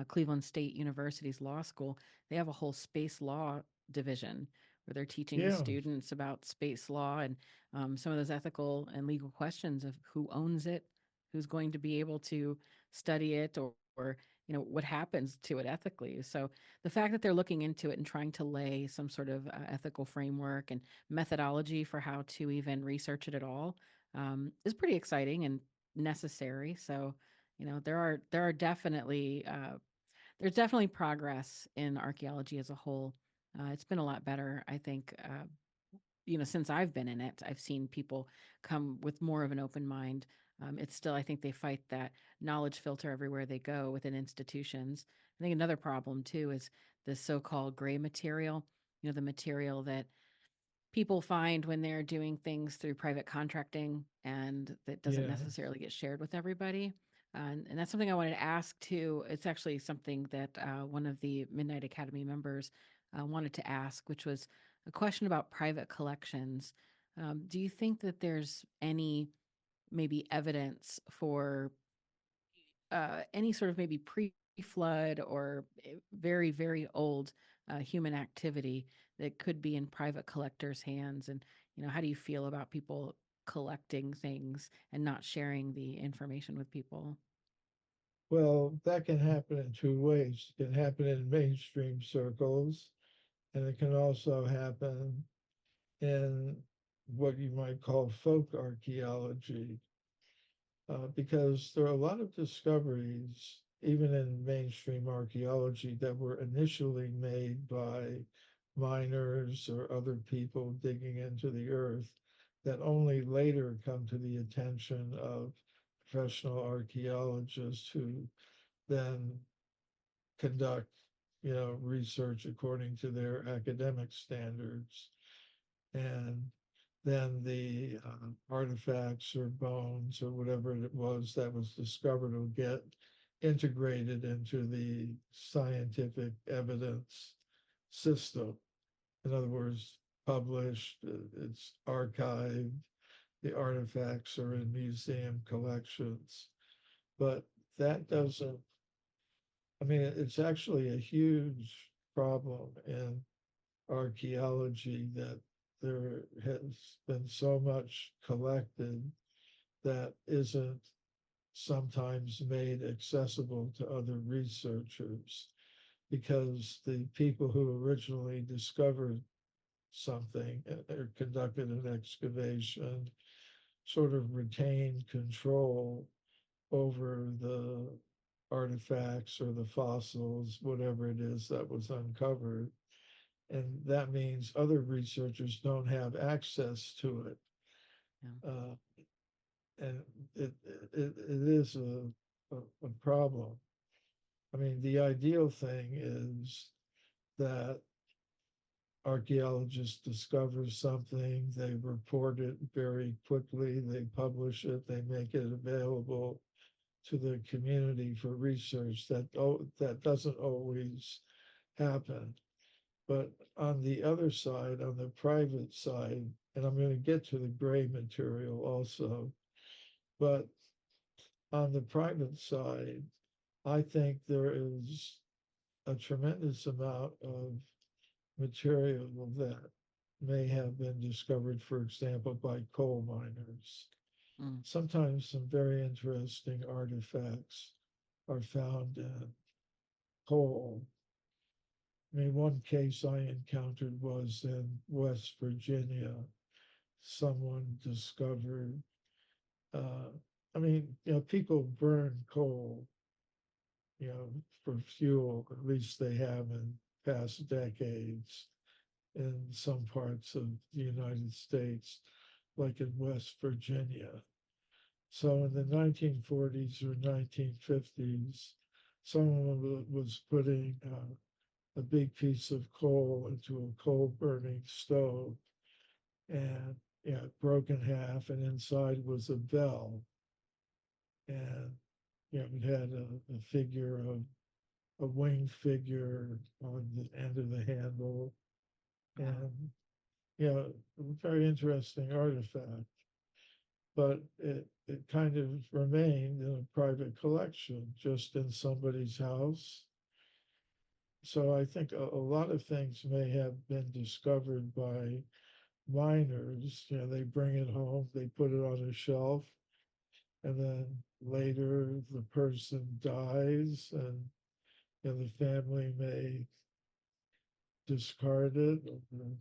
Cleveland State University's law school, they have a whole space law division where they're teaching the Yeah, students about space law and some of those ethical and legal questions of who owns it, who's going to be able to study it, or what happens to it ethically. So the fact that they're looking into it and trying to lay some sort of ethical framework and methodology for how to even research it at all is pretty exciting and necessary. So, there are definitely there's definitely progress in archaeology as a whole. It's been a lot better, I think. Since I've been in it, I've seen people come with more of an open mind. It's still, I think, they fight that knowledge filter everywhere they go within institutions. I think another problem too is the so-called gray material. The material that people find when they're doing things through private contracting and that doesn't yeah. necessarily get shared with everybody. And that's something I wanted to ask too. It's actually something that one of the Midnight Academy members wanted to ask, which was a question about private collections. Do you think that there's any maybe evidence for any sort of maybe pre-flood or very, very old human activity that could be in private collectors' hands? And how do you feel about people collecting things and not sharing the information with people? Well, that can happen in two ways. It can happen in mainstream circles, and it can also happen in what you might call folk archaeology, because there are a lot of discoveries, even in mainstream archaeology, that were initially made by miners or other people digging into the earth that only later come to the attention of professional archaeologists who then conduct, research according to their academic standards. And then the artifacts or bones or whatever it was that was discovered will get integrated into the scientific evidence system. In other words, published, it's archived, the artifacts are in museum collections. But that doesn't, I mean, it's actually a huge problem in archaeology that there has been so much collected that isn't sometimes made accessible to other researchers because the people who originally discovered something or conducted an excavation sort of retained control over the artifacts or the fossils, whatever it is that was uncovered. And that means other researchers don't have access to it. Yeah. Uh, and it is a problem. I mean, the ideal thing is that archaeologists discover something, they report it very quickly, they publish it, they make it available to the community for research. That doesn't always happen. But on the other side, on the private side, and I'm going to get to the gray material also, but on the private side, I think there is a tremendous amount of material that may have been discovered, for example, by coal miners. Mm. Sometimes some very interesting artifacts are found in coal. I mean, one case I encountered was in West Virginia. Someone discovered, uh, I mean, people burn coal, for fuel, at least they have in past decades in some parts of the United States, like in West Virginia. So in the 1940s or 1950s, someone was putting a big piece of coal into a coal burning stove, and it broke in half, and inside was a bell, and it had a figure of a winged figure on the end of the handle, Wow. and a very interesting artifact. But it kind of remained in a private collection, just in somebody's house. So I think a lot of things may have been discovered by miners. They bring it home, they put it on a shelf, and then later the person dies, and the family may discard it, or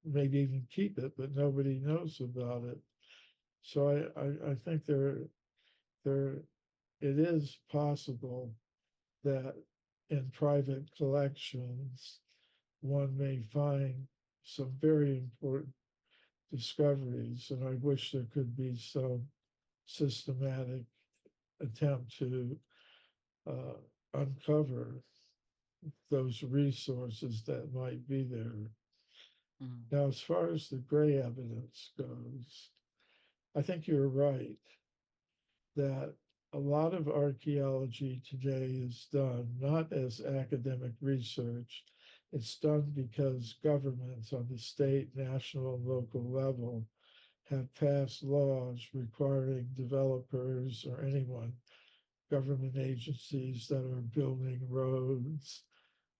maybe even keep it, but nobody knows about it. So I think there it is possible that in private collections one may find some very important discoveries, and I wish there could be some systematic attempt to uh, uncover those resources that might be there. Mm. Now, as far as the gray evidence goes, I think you're right that a lot of archaeology today is done not as academic research. It's done because governments on the state, national, and local level have passed laws requiring developers or anyone, government agencies that are building roads,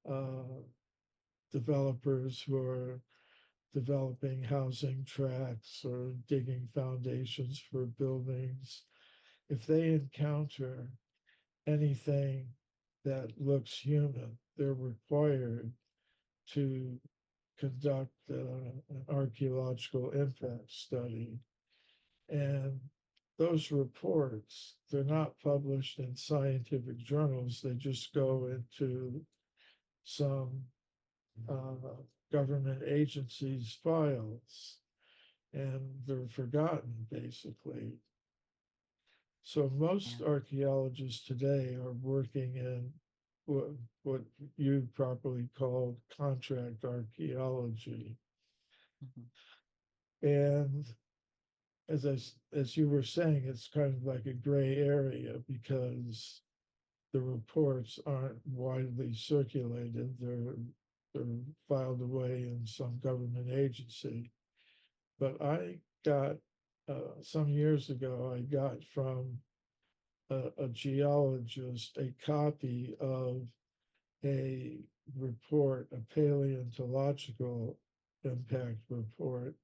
uh, developers who are developing housing tracts or digging foundations for buildings. If they encounter anything that looks human, they're required to conduct an archaeological impact study. And those reports, they're not published in scientific journals, they just go into some uh, government agencies' files, and they're forgotten basically. So most Yeah. archaeologists today are working in what, what you properly called contract archaeology. Mhm. And as you were saying, it's kind of like a gray area because the reports aren't widely circulated. They're filed away in some government agency. But I got some years ago, I got from a geologist a copy of a report, a paleontological impact report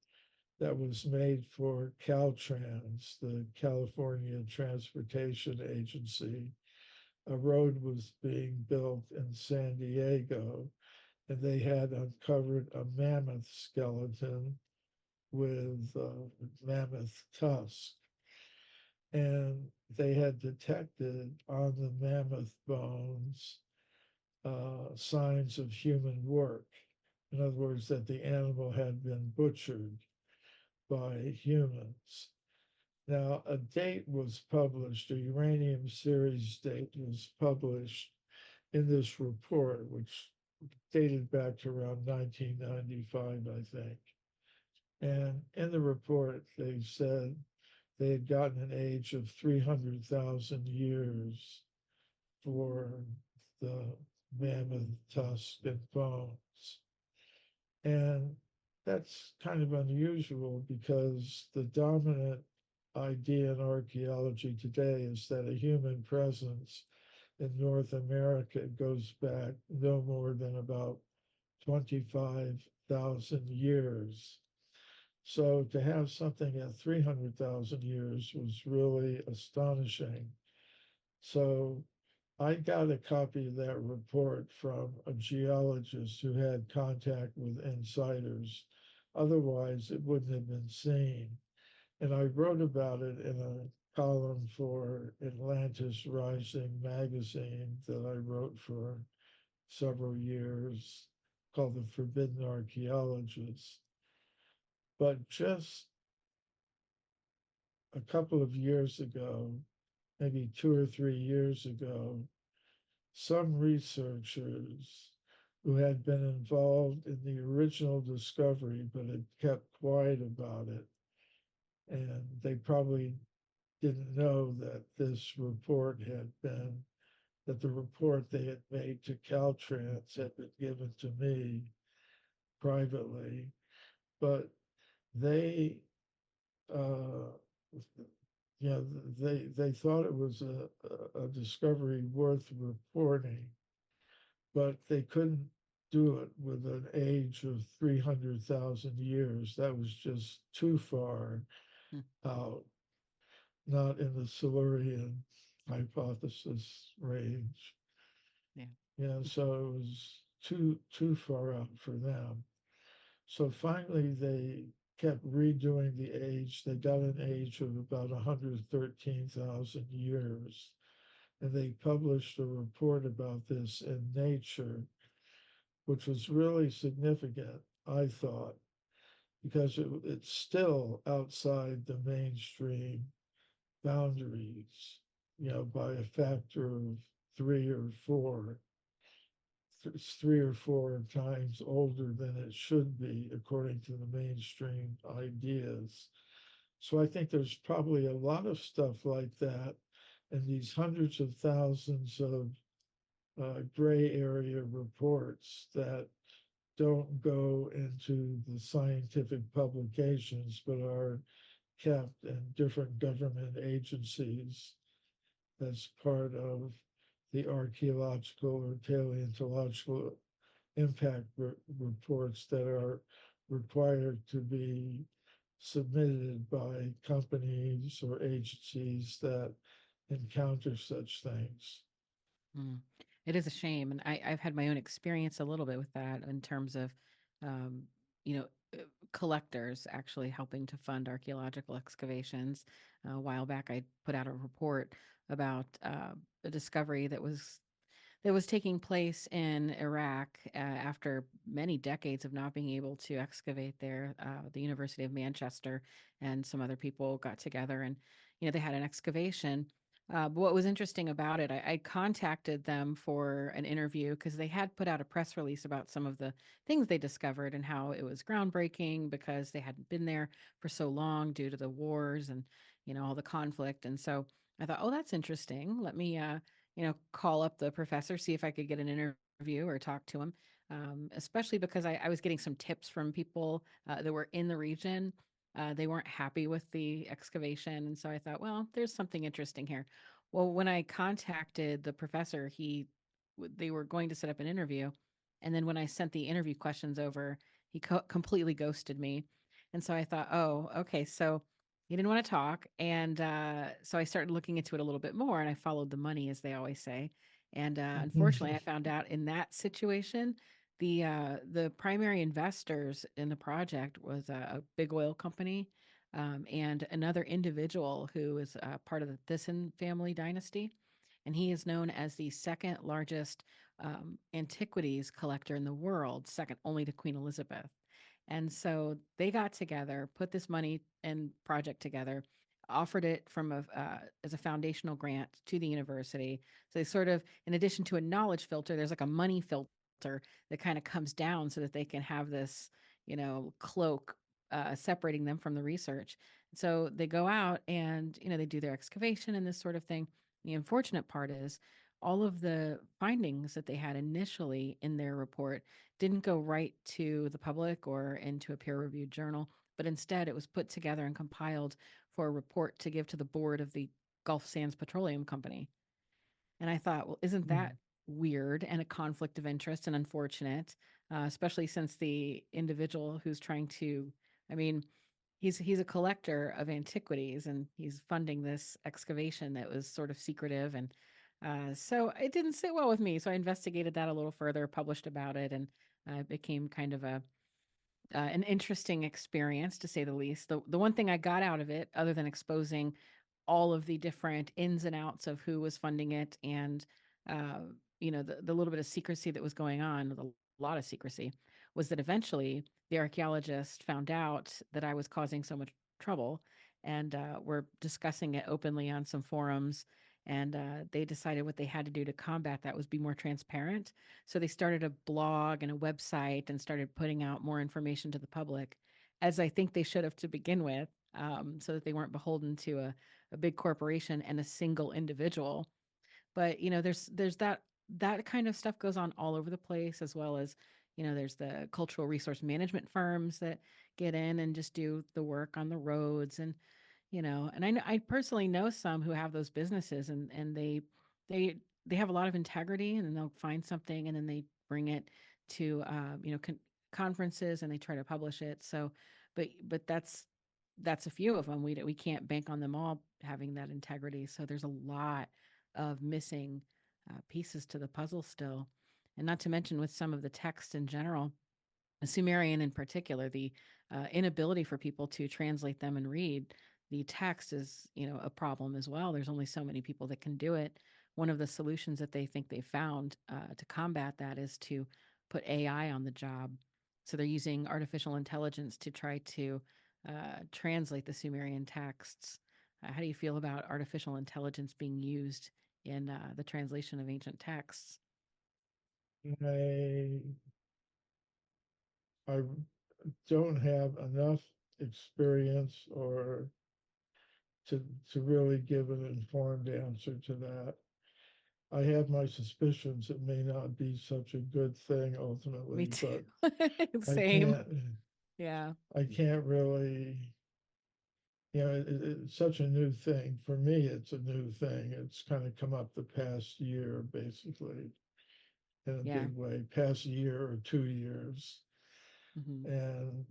that was made for Caltrans, the California Transportation Agency. A road was being built in San Diego, and they had uncovered a mammoth skeleton with mammoth tusk. And they had detected on the mammoth bones signs of human work. In other words, that the animal had been butchered by humans. Now, a date was published, a uranium series date was published in this report, which dated back to around 1995, I think. And in the report, they said they had gotten an age of 300,000 years for the mammoth tusk and bones. And that's kind of unusual because the dominant idea in archaeology today is that a human presence in North America goes back no more than about 25,000 years. So to have something at 300,000 years was really astonishing. So I got a copy of that report from a geologist who had contact with insiders. Otherwise, it wouldn't have been seen. And I wrote about it in a column for Atlantis Rising magazine that I wrote for several years called The Forbidden Archaeologist. But just a couple of years ago, maybe 2 or 3 years ago, some researchers who had been involved in the original discovery but had kept quiet about it, and they probably didn't know that this report had been, that the report they had made to Caltrans had been given to me privately, but they, uh, you know, they thought it was a discovery worth reporting, but they couldn't do it with an age of 300,000 years. That was just too far Hmm. out, not in the Silurian hypothesis range. Yeah. Yeah, so it was too far out for them. So finally, they kept redoing the age. They got an age of about 113,000 years, and they published a report about this in Nature, which was really significant, I thought, because it's still outside the mainstream boundaries, by a factor of three or four. It's 3 or 4 times older than it should be, according to the mainstream ideas. So I think there's probably a lot of stuff like that, and these hundreds of thousands of gray area reports that don't go into the scientific publications but are kept in different government agencies as part of the archaeological or paleontological impact reports that are required to be submitted by companies or agencies that encounter such things. Mm. It is a shame, and I've had my own experience a little bit with that in terms of, um, you know, collectors actually helping to fund archaeological excavations. A while back, I put out a report about a discovery that was taking place in Iraq after many decades of not being able to excavate there. The University of Manchester and some other people got together, and they had an excavation. But what was interesting about it, I contacted them for an interview because they had put out a press release about some of the things they discovered and how it was groundbreaking because they hadn't been there for so long due to the wars and all the conflict. And so I thought, oh, that's interesting. Let me call up the professor, see if I could get an interview or talk to him. Especially because I was getting some tips from people that were in the region. They weren't happy with the excavation. And so I thought, well, there's something interesting here. Well, when I contacted the professor, they were going to set up an interview. And then when I sent the interview questions over, he completely ghosted me. And so I thought, oh, okay. So he didn't want to talk. And so I started looking into it a little bit more and I followed the money, as they always say. And unfortunately, I found out in that situation, the primary investors in the project was a big oil company and another individual who is part of the Thyssen family dynasty. And he is known as the second largest antiquities collector in the world, second only to Queen Elizabeth. And so they got together, put this money and project together, offered it from as a foundational grant to the university. So they sort of, in addition to a knowledge filter, there's like a money filter that kind of comes down so that they can have this, cloak separating them from the research. So they go out and they do their excavation and this sort of thing. The unfortunate part is all of the findings that they had initially in their report didn't go right to the public or into a peer reviewed journal, but instead it was put together and compiled for a report to give to the board of the Gulf Sands Petroleum Company. And I thought, well, isn't Mm. that weird and a conflict of interest and unfortunate, especially since the individual who's trying to, I mean, he's a collector of antiquities and he's funding this excavation that was sort of secretive and so it didn't sit well with me. So I investigated that a little further, published about it, and it became kind of a an interesting experience to say the least. The one thing I got out of it, other than exposing all of the different ins and outs of who was funding it and uh, the little bit of secrecy that was going on, a lot of secrecy, was that eventually the archaeologist found out that I was causing so much trouble and we're discussing it openly on some forums, and they decided what they had to do to combat that was be more transparent. So they started a blog and a website and started putting out more information to the public, as I think they should have to begin with, so that they weren't beholden to a big corporation and a single individual. But there's that kind of stuff goes on all over the place, as well as there's the cultural resource management firms that get in and just do the work on the roads, and I personally know some who have those businesses, and they they have a lot of integrity, and then they'll find something and then they bring it to conferences and they try to publish it. So, but that's a few of them. We can't bank on them all having that integrity. So there's a lot of missing pieces to the puzzle still, and not to mention with some of the text in general, the Sumerian in particular, the inability for people to translate them and read the text is, a problem as well. There's only so many people that can do it. One of the solutions that they think they found to combat that is to put AI on the job. So they're using artificial intelligence to try to translate the Sumerian texts. How do you feel about artificial intelligence being used in the translation of ancient texts? I I don't have enough experience or to to really give an informed answer to that. I have my suspicions it may not be such a good thing Me ultimately, too. but I Same. can't Yeah. I can't really, it's such a new thing. For me, it's a new thing. It's kind of come up the past year, basically, in a Yeah. big way, past year or 2 years. Hmm. And,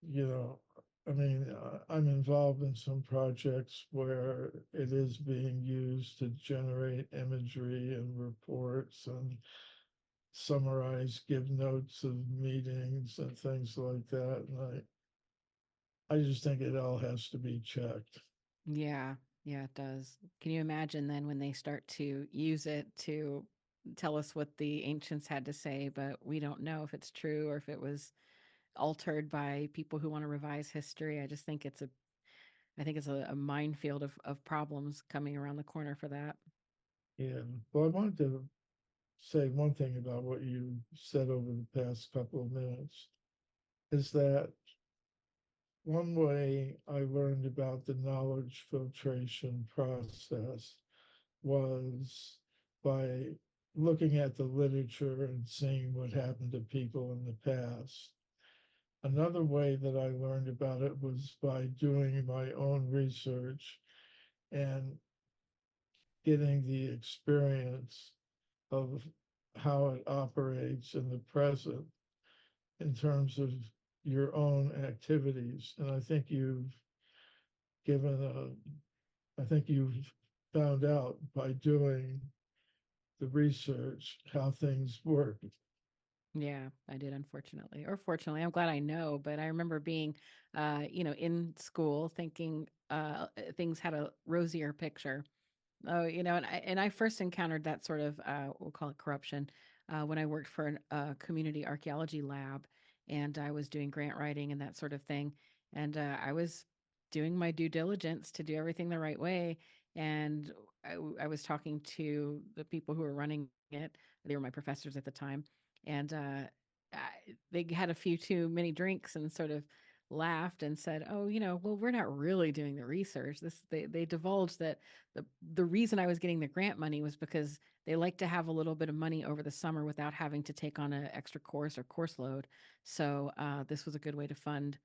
you know, I mean, I'm involved in some projects where it is being used to generate imagery and reports and summarize, give notes of meetings and things like that. And I just think it all has to be checked. Yeah. Yeah, it does. Can you imagine then when they start to use it to tell us what the ancients had to say, but we don't know if it's true or if it was altered by people who want to revise history? I think it's a minefield of problems coming around the corner for that. Yeah. Well, I wanted to say one thing about what you said over the past couple of minutes is that one way I learned about the knowledge filtration process was by looking at the literature and seeing what happened to people in the past. Another way that I learned about it was by doing my own research and getting the experience of how it operates in the present in terms of your own activities. And given I think you've found out by doing the research how things work. Yeah, I did, unfortunately. Or fortunately, I'm glad I know, but I remember being in school thinking things had a rosier picture. Oh, and I first encountered that sort of we'll call it corruption when I worked for a community archaeology lab, and I was doing grant writing and that sort of thing, and I was doing my due diligence to do everything the right way, and I was talking to the people who were running it. They were my professors at the time, and they had a few too many drinks and sort of laughed and said, "Oh, well, we're not really doing the research." They divulged that the reason I was getting the grant money was because they like to have a little bit of money over the summer without having to take on an extra course or course load. So this was a good way to fund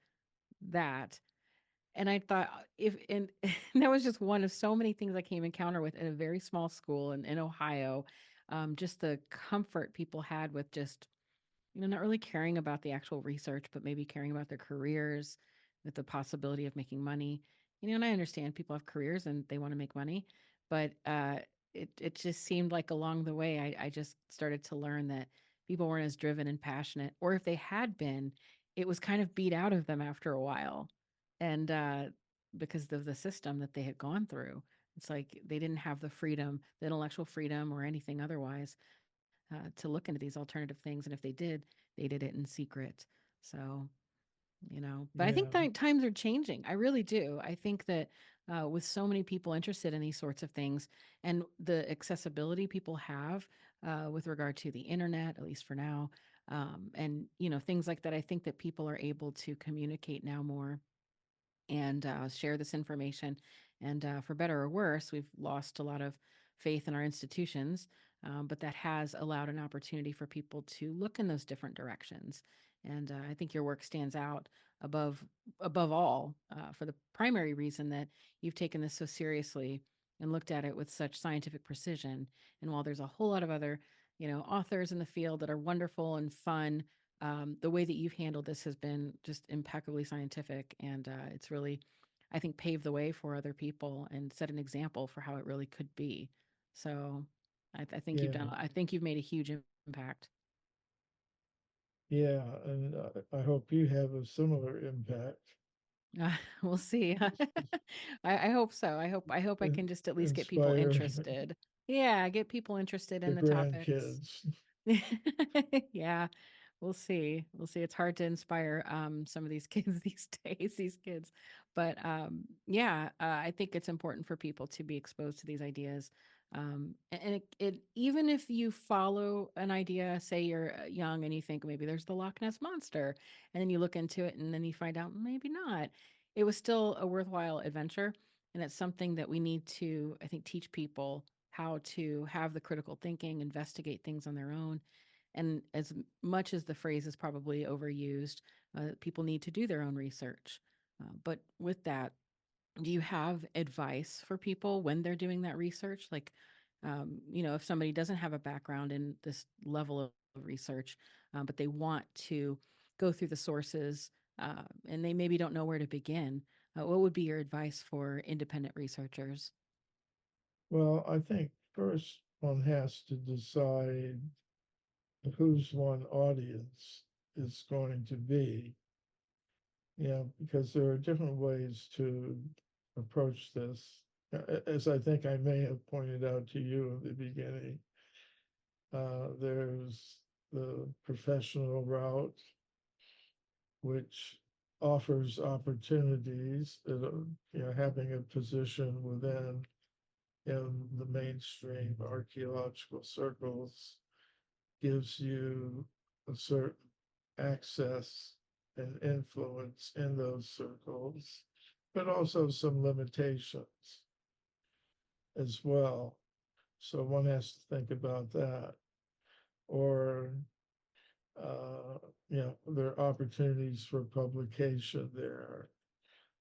that. And I thought if and that was just one of so many things I came encounter with in a very small school in Ohio. Just the comfort people had with just, not really caring about the actual research, but maybe caring about their careers with the possibility of making money. And I understand people have careers and they want to make money, but it just seemed like along the way, I just started to learn that people weren't as driven and passionate, or if they had been, it was kind of beat out of them after a while. And because of the system that they had gone through, it's like they didn't have the freedom, the intellectual freedom, or anything otherwise to look into these alternative things. And if they did, they did it in secret. So, but I think Yeah, that times are changing. I really do. I think that with so many people interested in these sorts of things and the accessibility people have with regard to the internet, at least for now, and, things like that, I think that people are able to communicate now more and share this information. And for better or worse, we've lost a lot of faith in our institutions, but that has allowed an opportunity for people to look in those different directions. And I think your work stands out above above all for the primary reason that you've taken this so seriously and looked at it with such scientific precision. And while there's a whole lot of other, authors in the field that are wonderful and fun, the way that you've handled this has been just impeccably scientific, and it's really, I think, paved the way for other people and set an example for how it really could be. So, I think you've yeah, done. I think you've made a huge impact. yeah, and I hope you have a similar impact. We'll see. I hope so. I hope I In- can just at least get people Inspire interested. Yeah, get people interested the in the topics. grandkids. Yeah, we'll see. We'll see. It's hard to inspire some of these kids these days, these kids. But yeah, I think it's important for people to be exposed to these ideas. And it even if you follow an idea, say you're young and you think maybe there's the Loch Ness monster, and then you look into it and then you find out maybe not. It was still a worthwhile adventure, and it's something that we need to, I think, teach people how to have the critical thinking, investigate things on their own. And as much as the phrase is probably overused, people need to do their own research. But with that, do you have advice for people when they're doing that research? Like, if somebody doesn't have a background in this level of research, but they want to go through the sources and they maybe don't know where to begin, what would be your advice for independent researchers? Well, I think first one has to decide whose one audience is going to be, because there are different ways to approach this. As I think I may have pointed out to you in the beginning, there's the professional route, which offers opportunities, having a position within the mainstream archaeological circles gives you a certain access and influence in those circles, but also some limitations as well. So one has to think about that. Or, there are opportunities for publication there.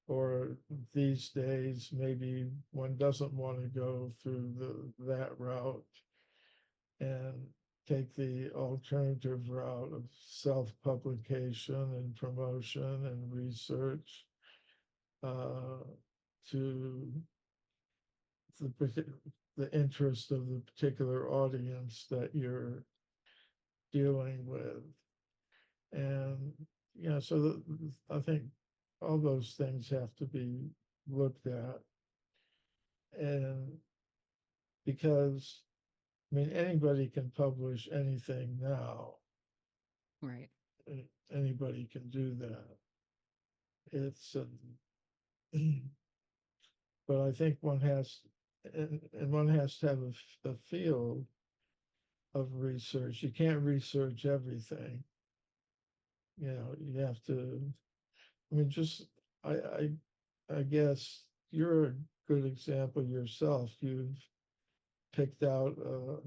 Or these days, maybe one doesn't want to go through that route and take the alternative route of self-publication and promotion and research uh, to the the interest of the particular audience that you're dealing with. And so I think all those things have to be looked at. And because, I mean, anybody can publish anything now. Right. Anybody can do that. It's, but I think one has, and one has to have a field of research. You can't research everything. You have to. I mean, just I I I guess you're a good example yourself. You've picked out a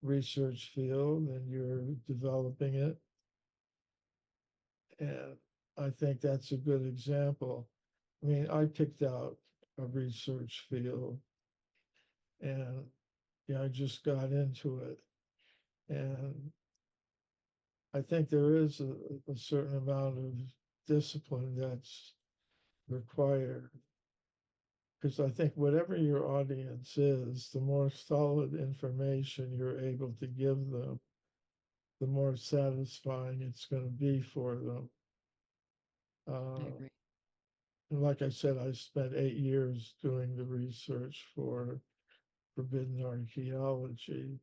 research field and you're developing it. And I think that's a good example. I mean, I picked out a research field and I just got into it. And I think there is a certain amount of discipline that's required. Because I think whatever your audience is, the more solid information you're able to give them, the more satisfying it's going to be for them. I agree. And like I said, I spent 8 years doing the research for Forbidden Archaeology.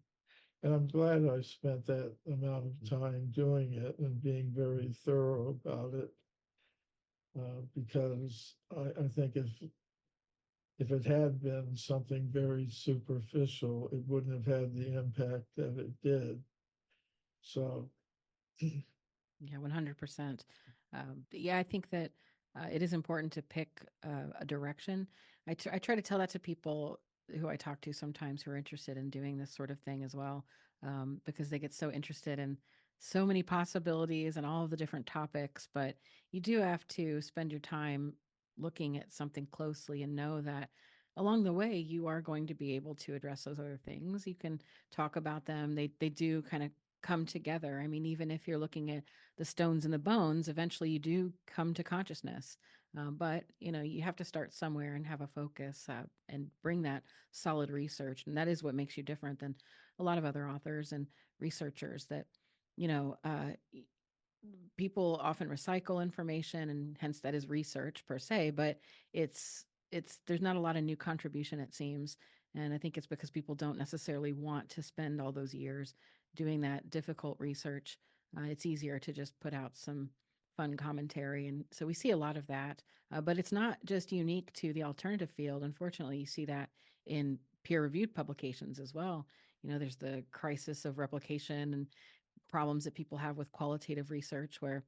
And I'm glad I spent that amount of time doing it and being very thorough about it. Because I think if it had been something very superficial, it wouldn't have had the impact that it did. So, Yeah, 100%. Yeah, I think that it is important to pick a direction. I try to tell that to people who I talk to sometimes who are interested in doing this sort of thing as well, because they get so interested in so many possibilities and all of the different topics. But you do have to spend your time looking at something closely and know that along the way you are going to be able to address those other things. You can talk about them. They do kind of come together. I mean, even if you're looking at the stones and the bones, eventually you do come to consciousness. But you have to start somewhere and have a focus and bring that solid research, and that is what makes you different than a lot of other authors and researchers. That you know, uh, y- people often recycle information, and hence that is research per se. But there's not a lot of new contribution, it seems, and I think it's because people don't necessarily want to spend all those years doing that difficult research. It's easier to just put out some fun commentary. And so we see a lot of that. But it's not just unique to the alternative field. Unfortunately, you see that in peer reviewed publications as well. There's the crisis of replication and problems that people have with qualitative research where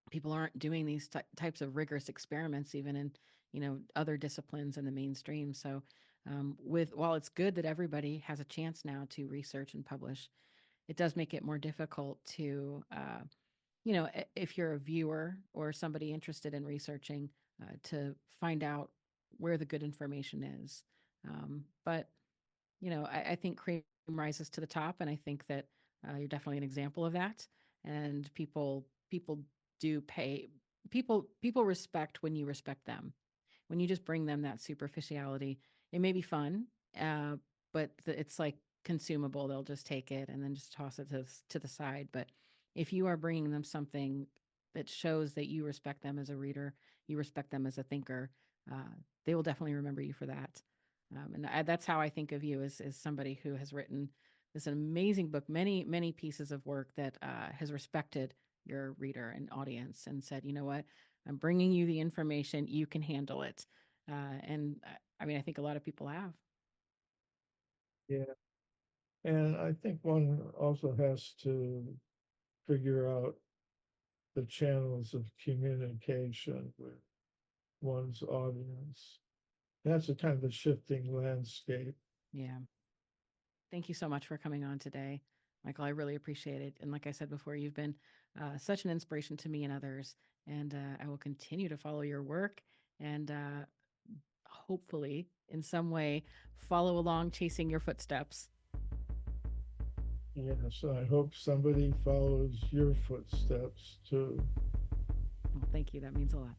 people aren't doing these types of rigorous experiments even in other disciplines in the mainstream. So with while it's good that everybody has a chance now to research and publish, it does make it more difficult to, if you're a viewer or somebody interested in researching, to find out where the good information is. But I think cream rises to the top, and I think that you're definitely an example of that. And people do pay people respect when you respect them. When you just bring them that superficiality, it may be fun, uh, but it's like consumable. They'll just take it and then just toss it to the side. But if you are bringing them something that shows that you respect them as a reader, you respect them as a thinker, they will definitely remember you for that. That's how I think of you as somebody who has written this amazing book, many pieces of work that has respected your reader and audience and said, you know what, I'm bringing you the information, you can handle it. And I mean, I think a lot of people have. yeah. And I think one also has to figure out the channels of communication with one's audience. That's a kind of a shifting landscape. Yeah. Thank you so much for coming on today, Michael. I really appreciate it. And like I said before, you've been such an inspiration to me and others. And I will continue to follow your work and hopefully, in some way, follow along chasing your footsteps. Yes, I hope somebody follows your footsteps too. Well, thank you. That means a lot.